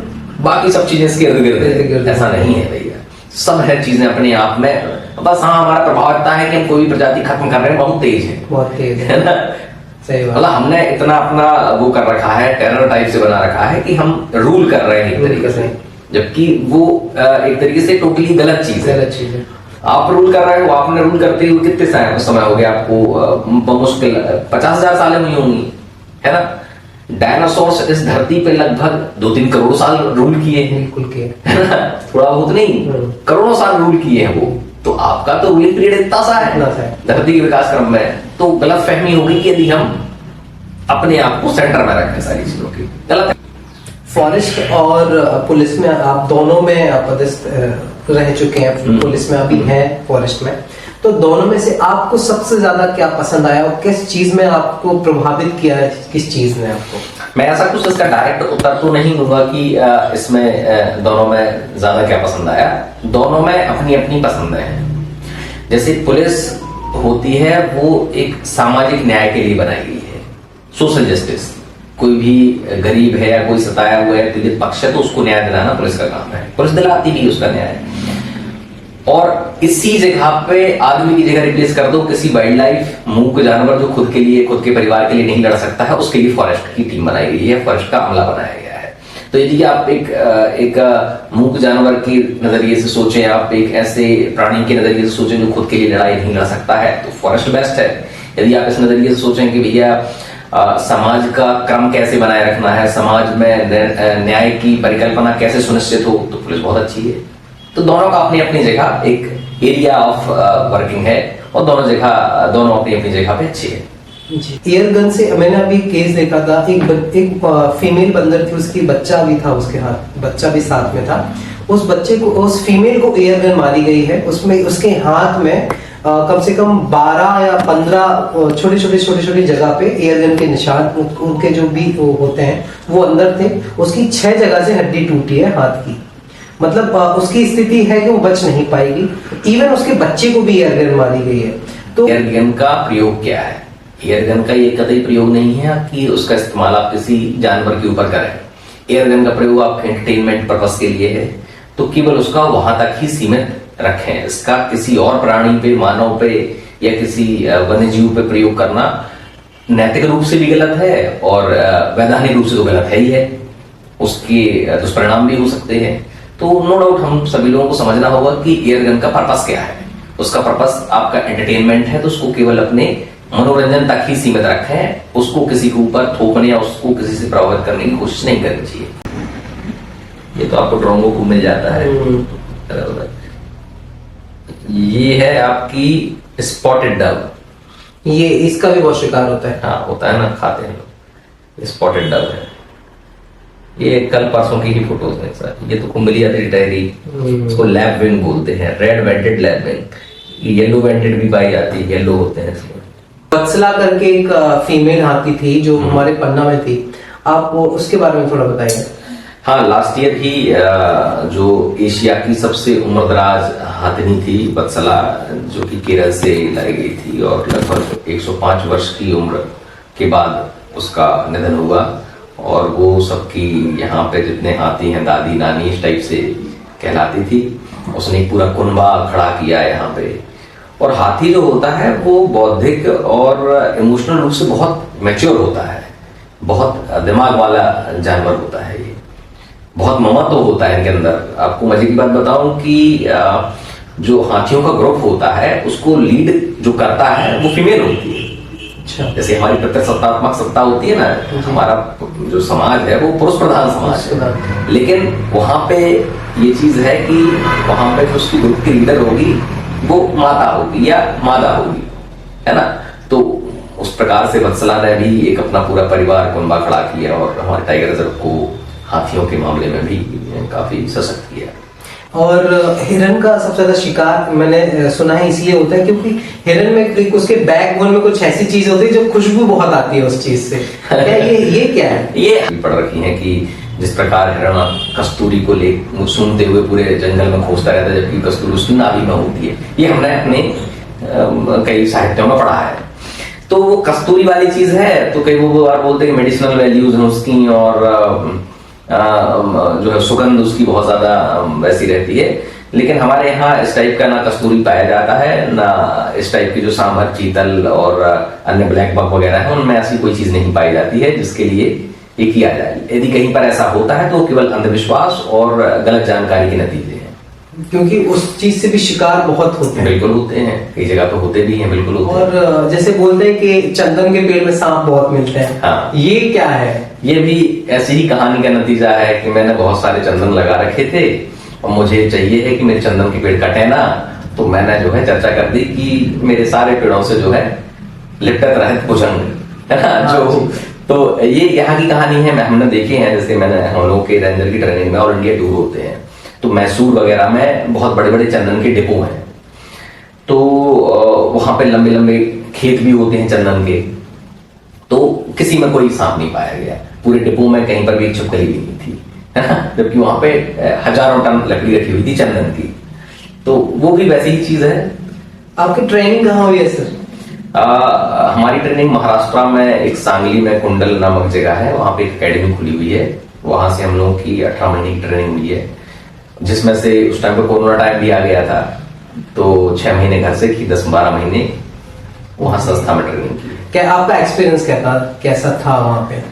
बाकी सब चीजें इसके इर्द गिर्द। ऐसा नहीं है भैया, सब है चीजें अपने आप में। बस हाँ, हमारा प्रभाव इतना है कि हम कोई भी प्रजाति खत्म करने में बहुत तेज है ना। सही बात। मतलब हमने इतना अपना वो कर रखा है, टेरर टाइप से बना रखा है कि हम रूल कर रहे हैं एक तरीके से, जबकि वो एक तरीके से टोटली गलत चीज है। आप रूल कर रहे हो, आपने रूल करते हुए कितने समय हो गया आपको? मुश्किल 50,000 सालें हुई होंगी, है ना। डायनासोर्स इस धरती पे लगभग 2-3 करोड़ साल रूल किए हैं, बिल्कुल किए, है ना। थोड़ा बहुत नहीं, करोड़ों साल रूल किए हैं वो। तो आपका तो रूलिंग पीरियड इतना सा है धरती के विकास क्रम में। तो गलत फहमी हो गई यदि हम अपने आप को सेंटर में रखें सारी चीजों की, गलत। फॉरेस्ट और पुलिस में आप दोनों में पदस्थ रह चुके हैं, पुलिस में अभी हैं, फॉरेस्ट में। तो दोनों में से आपको सबसे ज्यादा क्या पसंद आया और किस चीज में आपको प्रभावित किया है? किस चीज ने आपको? मैं ऐसा कुछ इसका डायरेक्ट उत्तर तो नहीं दूंगा कि इसमें दोनों में ज्यादा क्या पसंद आया। दोनों में अपनी अपनी पसंद है। जैसे पुलिस होती है वो एक सामाजिक न्याय के लिए बनाई गई है, सोशल जस्टिस। कोई भी गरीब है या कोई सताया हुआ है, पीड़ित पक्ष है, तो उसको न्याय दिलाना पुलिस का काम है। पुलिस दिलाती भी उसका न्याय। और इसी जगह पे आदमी की जगह रिप्लेस कर दो किसी वाइल्ड लाइफ मूक जानवर जो खुद के लिए, खुद के परिवार के लिए नहीं लड़ सकता है, उसके लिए फॉरेस्ट की टीम बनाई गई है, फॉरेस्ट का अमला बनाया गया है। तो यदि आप एक मूक जानवर के नजरिए से सोचें, आप एक ऐसे प्राणी के नजरिए से सोचें जो खुद के लिए लड़ाई नहीं लड़ सकता है, तो फॉरेस्ट बेस्ट है। यदि आप इस नजरिए से सोचें कि भैया समाज का क्रम कैसे बनाए रखना है, समाज में न्याय की परिकल्पना कैसे सुनिश्चित हो, तो पुलिस बहुत अच्छी है। तो दोनों का अपनी अपनी जगह एक एरिया ऑफ वर्किंग है और दोनों अपनी अपनी जगह पे अच्छी है। एयर गन से मैंने अभी केस देखा था, एक फीमेल बंदर थी, उसकी बच्चा भी था, उसके हाथ बच्चा भी साथ में था। उस बच्चे को, उस फीमेल को एयर गन मारी गई है। उसमें उसके हाथ में कम से कम 12 या 15 छोटे छोटे जगह पे एयर गन के निशान, उनके जो भी वो होते हैं वो अंदर थे। उसकी 6 जगह से हड्डी टूटी है हाथ की। मतलब उसकी स्थिति है कि वो बच नहीं पाएगी। इवन उसके बच्चे को भी एयर गन मारी गई है। तो एयर गन का प्रयोग क्या है? एयर गन का ये कतई प्रयोग नहीं है कि उसका इस्तेमाल आप किसी जानवर के ऊपर करें। एयर गन का प्रयोग आपके एंटरटेनमेंट पर्पस के लिए है, तो केवल उसका वहां तक ही सीमित रखें। इसका किसी और प्राणी पे, मानव पे या किसी वन्य जीव पे प्रयोग करना नैतिक रूप से भी गलत है और वैधानिक रूप से तो गलत है ही है। उसके दुष्परिणाम भी हो सकते हैं। तो नो डाउट हम सभी लोगों को समझना होगा कि एयर गन का पर्पस क्या है। उसका पर्पस आपका एंटरटेनमेंट है, तो उसको केवल अपने मनोरंजन तक ही सीमित रखें। उसको किसी के ऊपर थोपने या उसको किसी से प्रभावित करने की कोशिश नहीं करनी चाहिए। ये तो आपको ड्रोंगो को मिल जाता है। ये है आपकी स्पॉटेड डव। ये इसका भी बहुत शिकार होता है। हाँ, होता है ना, खाते हैं लोग। स्पॉटेड डव है ये। कल परसों की ही फोटोज हैं सर। ये तो कुंबलिया टहरी, इसको लैब विंग बोलते हैं, रेड वेंटेड लैब विंग। येलो वेंटेड भी पाई जाती है, येलो होते हैं इसमें। वत्सला करके एक फीमेल हाथी थी जो हमारे पन्ना में थी। आप वो उसके बारे में थोड़ा बताइए। हाँ, लास्ट ईयर ही जो एशिया की सबसे उम्रदराज हाथिनी थी वत्सला, जो कि केरल से लाई गई थी और लगभग 105 वर्ष की उम्र के बाद उसका निधन हुआ। और वो सबकी यहाँ पे जितने हाथी हैं, दादी नानी इस टाइप से कहलाती थी। उसने पूरा कुनबा खड़ा किया यहाँ पे। और हाथी जो होता है वो बौद्धिक और इमोशनल रूप से बहुत मैच्योर होता है, बहुत दिमाग वाला जानवर होता है। ये बहुत ममत्व होता है इनके अंदर। आपको मजे की बात बताऊं कि जो हाथियों का ग्रुप होता है उसको लीड जो करता है वो फीमेल होती है। अच्छा। जैसे हमारी प्रत्यक्षात्मक सत्ता होती है ना, हमारा जो समाज है वो पुरुष प्रधान समाज है। लेकिन वहां पे ये चीज है कि वहां पे जो उसकी ग्रुप की लीडर होगी वो माता होगी या मादा होगी, है ना। तो उस प्रकार से वत्सला ने भी एक अपना पूरा परिवार कुनबा खड़ा किया और हमारे टाइगर रिजर्व को हाथियों के मामले में भी काफी सशक्त किया। और हिरन का सबसे ज्यादा शिकार मैंने सुना है इसलिए होता है क्योंकि हिरन में उसके बैकबोन में कुछ ऐसी चीज होती है जो खुशबू बहुत आती है उस चीज से। क्या ये क्या है? ये पढ़ रखी है कि जिस प्रकार हिरण कस्तूरी को ले सूंघते हुए पूरे जंगल में खोजता रहता है, जबकि कस्तूरी उसकी नाभि में होती है। ये हमने अपने कई साहित्यों में पढ़ा है। तो वो कस्तूरी वाली चीज है, तो कई वो बार बोलते हैं कि मेडिसिनल वैल्यूज हैं उसकी और जो है सुगंध उसकी बहुत ज्यादा वैसी रहती है। लेकिन हमारे यहाँ इस टाइप का ना कस्तूरी पाया जाता है, ना इस टाइप की जो सांभर, चीतल और अन्य ब्लैक बग वगैरह है उनमें ऐसी कोई चीज नहीं पाई जाती है जिसके लिए ये किया जाए। यदि कहीं पर ऐसा होता है तो केवल अंधविश्वास और गलत जानकारी के नतीजे हैं, क्योंकि उस चीज से भी शिकार बहुत होते हैं। बिल्कुल होते हैं, कई जगह पे होते भी हैं, बिल्कुल होते हैं। और जैसे बोलते हैं कि चंदन के पेड़ में सांप बहुत मिलते हैं। हाँ। ये क्या है? ये भी ऐसी ही कहानी का नतीजा है कि मैंने बहुत सारे चंदन लगा रखे थे और मुझे चाहिए है कि मेरे चंदन के पेड़ कटे ना। तो मैंने जो है चर्चा कर दी कि मेरे सारे पेड़ों से जो है लिपटत रहित भुजंग, है ना, जो तो ये यहाँ की कहानी है। हमने देखे हैं, जैसे मैंने हम लोगों के रेंजर की ट्रेनिंग में ऑल इंडिया टूर होते हैं तो मैसूर वगैरह में बहुत बड़े बड़े चंदन के डिपो हैं। तो वहां पे लंबे लंबे खेत भी होते हैं चंदन के। तो किसी में कोई सांप नहीं पाया गया, पूरे डिपो में कहीं पर भी एक छिपकली भी नहीं थी, है ना, जबकि वहां पे हजारों टन लकड़ी रखी हुई थी चंदन की। तो वो भी वैसी ही चीज है। आपकी ट्रेनिंग कहाँ हुई है सर? हमारी ट्रेनिंग महाराष्ट्र में एक सांगली में कुंडल नामक जगह है, वहां पे एक अकेडमी खुली हुई है। वहां से हम लोगों की 18 महीने की ट्रेनिंग हुई है, जिसमें से उस टाइम पे कोरोना टाइम भी आ गया था। तो 6 महीने घर से की, 10-12 महीने वहां संस्था में ट्रेनिंग की। क्या आपका एक्सपीरियंस कैसा था वहां पे?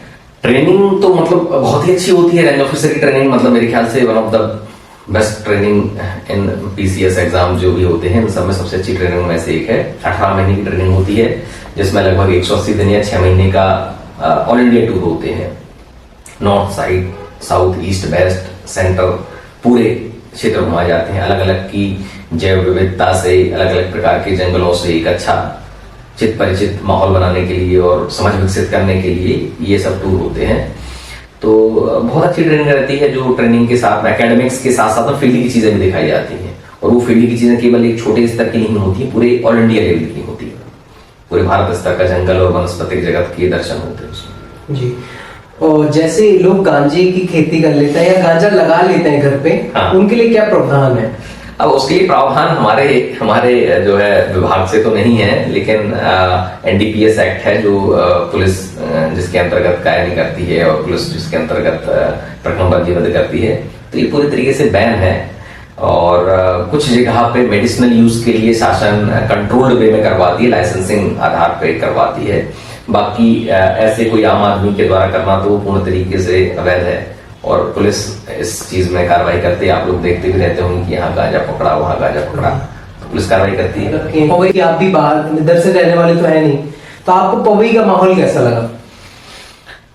ट्रेनिंग तो मतलब बहुत ही अच्छी होती है। रेंज ऑफिसर की ट्रेनिंग मतलब मेरे ख्याल से one of the best training in PCS exam जो भी होते हैं, इन सब में सबसे अच्छी ट्रेनिंग में से एक है। 18 महीने की ट्रेनिंग होती है, जिसमें लगभग 180 दिन या 6 महीने का ऑल इंडिया टूर होते हैं। North side, south, east, west, centre, पूरे क्षेत्र घुमाए जाते हैं। अलग अलग की जैव विविधता से, अलग अलग प्रकार के जंगलों से एक अच्छा चित परिचित माहौल बनाने के लिए और समझ विकसित करने के लिए ये सब टूर होते हैं। तो बहुत अच्छी ट्रेनिंग रहती है, जो ट्रेनिंग के साथ एकेडमिक्स के साथ साथ फील्ड की चीजें भी दिखाई जाती हैं। और वो फील्ड की चीजें केवल एक छोटे स्तर की नहीं होती, पूरे ऑल इंडिया लेवल की होती है। पूरे भारत स्तर का जंगल और वनस्पतिक जगत के दर्शन होते हैं उसमें जी। और जैसे लोग गांजे की खेती कर लेते हैं या गांजा लगा लेते हैं घर पे, हाँ। उनके लिए क्या प्रावधान है? अब उसके लिए प्रावधान हमारे जो है विभाग से तो नहीं है, लेकिन एनडीपीएस एक्ट है जो पुलिस जिसके अंतर्गत कायनी करती है और पुलिस जिसके अंतर्गत प्रकरण पंजीबद्ध करती है, तो ये पूरी तरीके से बैन है। और कुछ जगह पे मेडिसिनल यूज के लिए शासन कंट्रोल्ड वे में करवाती है, लाइसेंसिंग आधार पे करवाती है। बाकी ऐसे कोई आम आदमी के द्वारा करना तो पूर्ण तरीके से अवैध है और पुलिस इस चीज में कार्रवाई करती है। आप लोग देखते भी रहते होंगे कि यहाँ गांजा पकड़ा, वहां गांजा पकड़ा, तो पुलिस कार्रवाई करती है। पवई आप भी बाहर इधर से रहने वाले तो है नहीं, तो आपको पवई का माहौल कैसा लगा?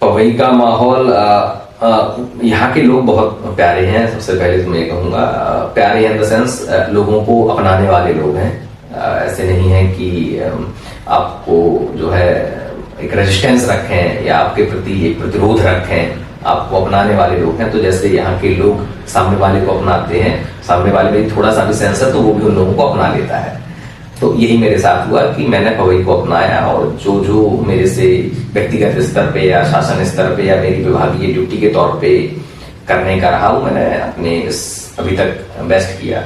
पवई का माहौल, यहाँ के लोग बहुत प्यारे हैं। सबसे पहले तो मैं कहूँगा प्यारे इन द सेंस लोगों को अपनाने वाले लोग हैं। ऐसे नहीं है कि आपको जो है एक रेजिस्टेंस रखें या आपके प्रति एक प्रतिरोध रखें, आपको अपनाने वाले लोग हैं। तो जैसे यहाँ के लोग सामने वाले को अपनाते हैं, सामने वाले में थोड़ा सा भी सेंस है तो वो भी उन लोगों को अपना लेता है। तो यही मेरे साथ हुआ कि मैंने पवई को अपनाया और जो जो मेरे से व्यक्तिगत स्तर पे या शासन स्तर पे या मेरी विभागीय ड्यूटी के तौर पे करने का रहा हूं, मैंने अपने इस अभी तक बेस्ट किया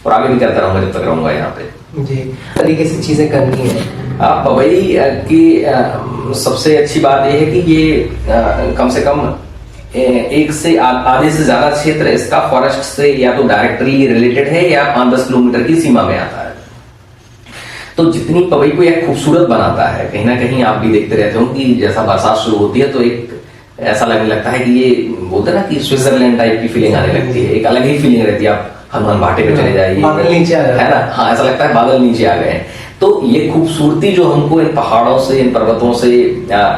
और आगे भी करता रहूंगा जब तक रहूंगा यहाँ पे जी। तरीके से चीजें करनी है। पवई की सबसे अच्छी बात यह है कि ये कम से कम एक से आधे से ज्यादा क्षेत्र इसका फॉरेस्ट से या तो डायरेक्टली रिलेटेड है या 5-10 किलोमीटर की सीमा में आता है। तो जितनी पवई को यह खूबसूरत बनाता है, कहीं ना कहीं आप भी देखते रहते हो कि जैसा बरसात शुरू होती है तो एक ऐसा लगने लगता है कि ये बोलते हैं ना कि स्विट्जरलैंड टाइप की फीलिंग आने लगती है। एक अलग ही फीलिंग रहती है। आप हनुमान घाटी पे चले जाइए, बादल नीचे आ गए, है ना? हाँ, ऐसा लगता है बादल नीचे आ गए। तो ये खूबसूरती जो हमको इन पहाड़ों से, इन पर्वतों से,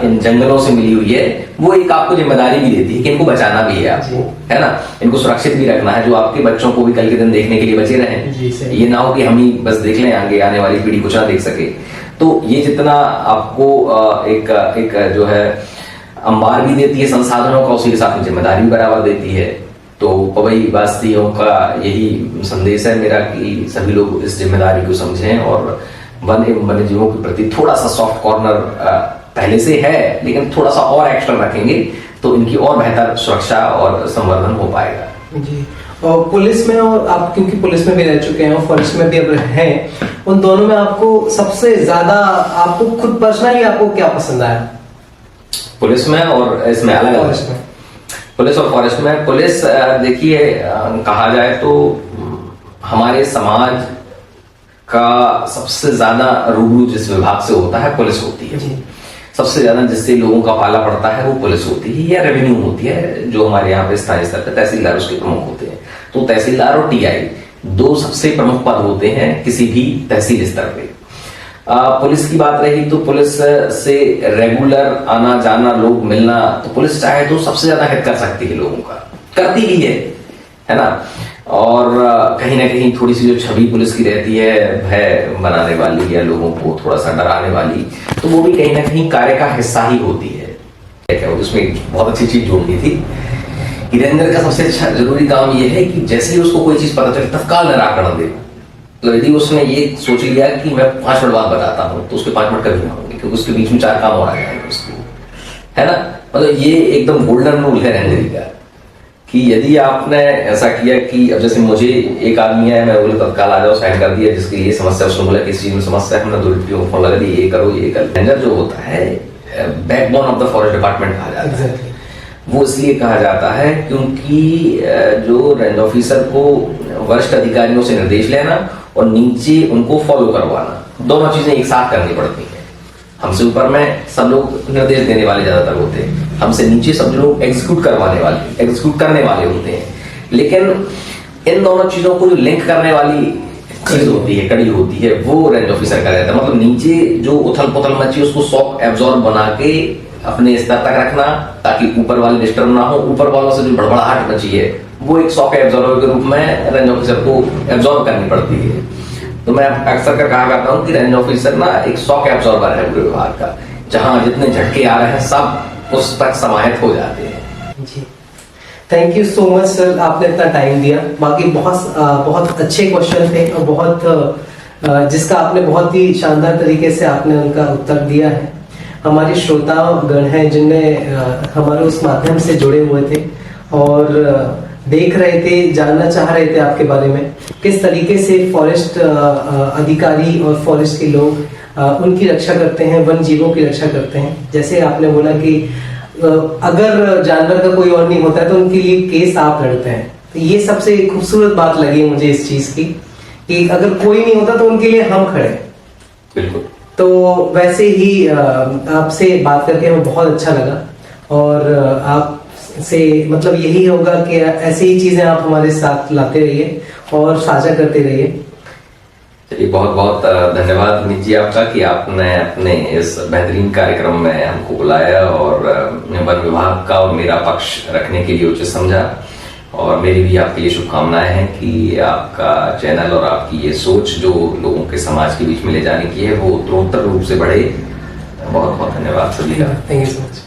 इन जंगलों से मिली हुई है, वो एक आपको जिम्मेदारी भी देती है कि इनको बचाना भी है आपको, है ना? इनको सुरक्षित भी रखना है, जो आपके बच्चों को भी कल के दिन देखने के लिए बचे रहें। ये ना हो कि हम ही बस देख लें, आगे आने वाली पीढ़ी कुछ ना देख सके। तो ये जितना आपको एक जो है अंबार भी देती है संसाधनों का, उसी के साथ में जिम्मेदारी भी बराबर देती है। तो पवई वासियों का यही संदेश है मेरा कि सभी लोग इस जिम्मेदारी को समझें और वन एवं वन्य जीवों के प्रति थोड़ा सा सॉफ्ट कॉर्नर पहले से है, लेकिन थोड़ा सा और एक्स्ट्रा रखेंगे तो इनकी और बेहतर सुरक्षा और संवर्धन हो पाएगा जी। और पुलिस में, और आप क्योंकि पुलिस में भी रह चुके हैं और फॉरेस्ट में भी अब हैं, उन दोनों में आपको सबसे ज्यादा, आपको खुद पर्सनली आपको क्या पसंद आया? पुलिस में और इसमें अलग अलग? पुलिस और फॉरेस्ट में, पुलिस देखिए कहा जाए तो हमारे समाज का सबसे ज्यादा रूबरू जिस विभाग से होता है पुलिस होती है। सबसे ज्यादा जिससे लोगों का पाला पड़ता है वो पुलिस होती है या रेवेन्यू होती है, जो हमारे यहाँ पे स्थानीय स्तर पर तहसीलदार उसके प्रमुख होते हैं। तो तहसीलदार और टीआई दो सबसे प्रमुख पद होते हैं किसी भी तहसील स्तर पे। पुलिस की बात रही तो पुलिस से रेगुलर आना जाना, लोग मिलना, तो पुलिस चाहे तो सबसे ज्यादा हित कर सकती है लोगों का, करती भी है ना? और कहीं ना कहीं थोड़ी सी जो छवि पुलिस की रहती है भय बनाने वाली या लोगों को थोड़ा सा डराने वाली, तो वो भी कहीं ना कहीं कार्य का हिस्सा ही होती है। उसमें बहुत अच्छी चीज जोड़नी थी कि रेंजर का सबसे अच्छा जरूरी काम यह है कि जैसे ही उसको कोई चीज पता चले तत्काल निराकरण दे। तो यदि उसने ये सोच लिया कि मैं 5 मिनट बाद बताता हूँ, तो उसके 5 मिनट कभी ना होंगे, क्योंकि उसके बीच में 4 काम और आ जाएंगे उसको, है ना? मतलब ये एकदम गोल्डन रूल है रेंजरी का कि यदि आपने ऐसा किया कि अब जैसे मुझे एक आदमी है, मैं बोले तत्काल आ जाओ, साइन कर दिया, जिसकी ये समस्या, उसने बोला किस चीज में समस्या है, हमने 2 मिनट को फोन लगा दिया, ये करो ये कर। रेंजर जो होता है backbone of the forest department कहा जाता है। वो इसलिए कहा जाता है क्योंकि जो रेंज ऑफिसर को वरिष्ठ अधिकारियों से निर्देश लेना और नीचे उनको फॉलो करवाना, दोनों चीजें एक साथ करनी पड़ती हैं। हमसे ऊपर में सब लोग निर्देश देने वाले ज्यादातर होते हैं, हमसे नीचे सब लोग एग्जीक्यूट करने वाले होते हैं। लेकिन इन दोनों चीजों को जो लिंक करने वाली चीज होती है, कड़ी होती है, वो रेंज ऑफिसर का रहता है। मतलब नीचे जो उथल पुथल मची उसको शॉक एब्जॉर्ब बना के अपने स्तर तक रखना, ताकि ऊपर वाले डिस्टर्ब ना हो। ऊपर वालों से जो बड़बड़ाहट मची है वो एक शॉक एब्जॉर्बर के रूप में रेंज ऑफिसर को एब्जॉर्ब करनी पड़ती है। तो मैं अक्सर कहा करता हूँ कि रेंज ऑफिसर ना एक शॉक एब्जॉर्बर है पूरे विभाग का, जहां जितने झटके आ रहे हैं सब उस तक समाहित हो जाते हैं। जी, thank you so much sir, आपने इतना टाइम दिया। बाकी बहुत अच्छे क्वेश्चन थे और जिसका आपने बहुत ही शानदार तरीके से आपने उनका उत्तर दिया है। हमारे श्रोतागण हैं जिनने हमारे उस माध्यम से जुड़े हुए थे और देख रहे थे, जानना चाह रहे थे आपके बारे में, किस तरीके से फॉरेस्ट अधिकारी और फॉरेस्ट के लोग उनकी रक्षा करते हैं, वन जीवों की रक्षा करते हैं। जैसे आपने बोला कि अगर जानवर का कोई और नहीं होता है तो उनके लिए केस आप लड़ते हैं, तो ये सबसे खूबसूरत बात लगी मुझे इस चीज की कि अगर कोई नहीं होता तो उनके लिए हम खड़े। बिल्कुल। तो वैसे ही आपसे बात करके हमें बहुत अच्छा लगा और आपसे मतलब यही होगा कि ऐसी ही चीजें आप हमारे साथ लाते रहिए और साझा करते रहिए। चलिए, बहुत बहुत धन्यवाद विनीत जी आपका कि आपने अपने इस बेहतरीन कार्यक्रम में हमको बुलाया और वन विभाग का और मेरा पक्ष रखने के लिए उचित समझा। और मेरी भी आपके लिए शुभकामनाएं हैं कि आपका चैनल और आपकी ये सोच जो लोगों के समाज के बीच में ले जाने की है वो उत्तरोत्तर रूप से बढ़े। बहुत बहुत धन्यवाद सभी का। Thank you so much.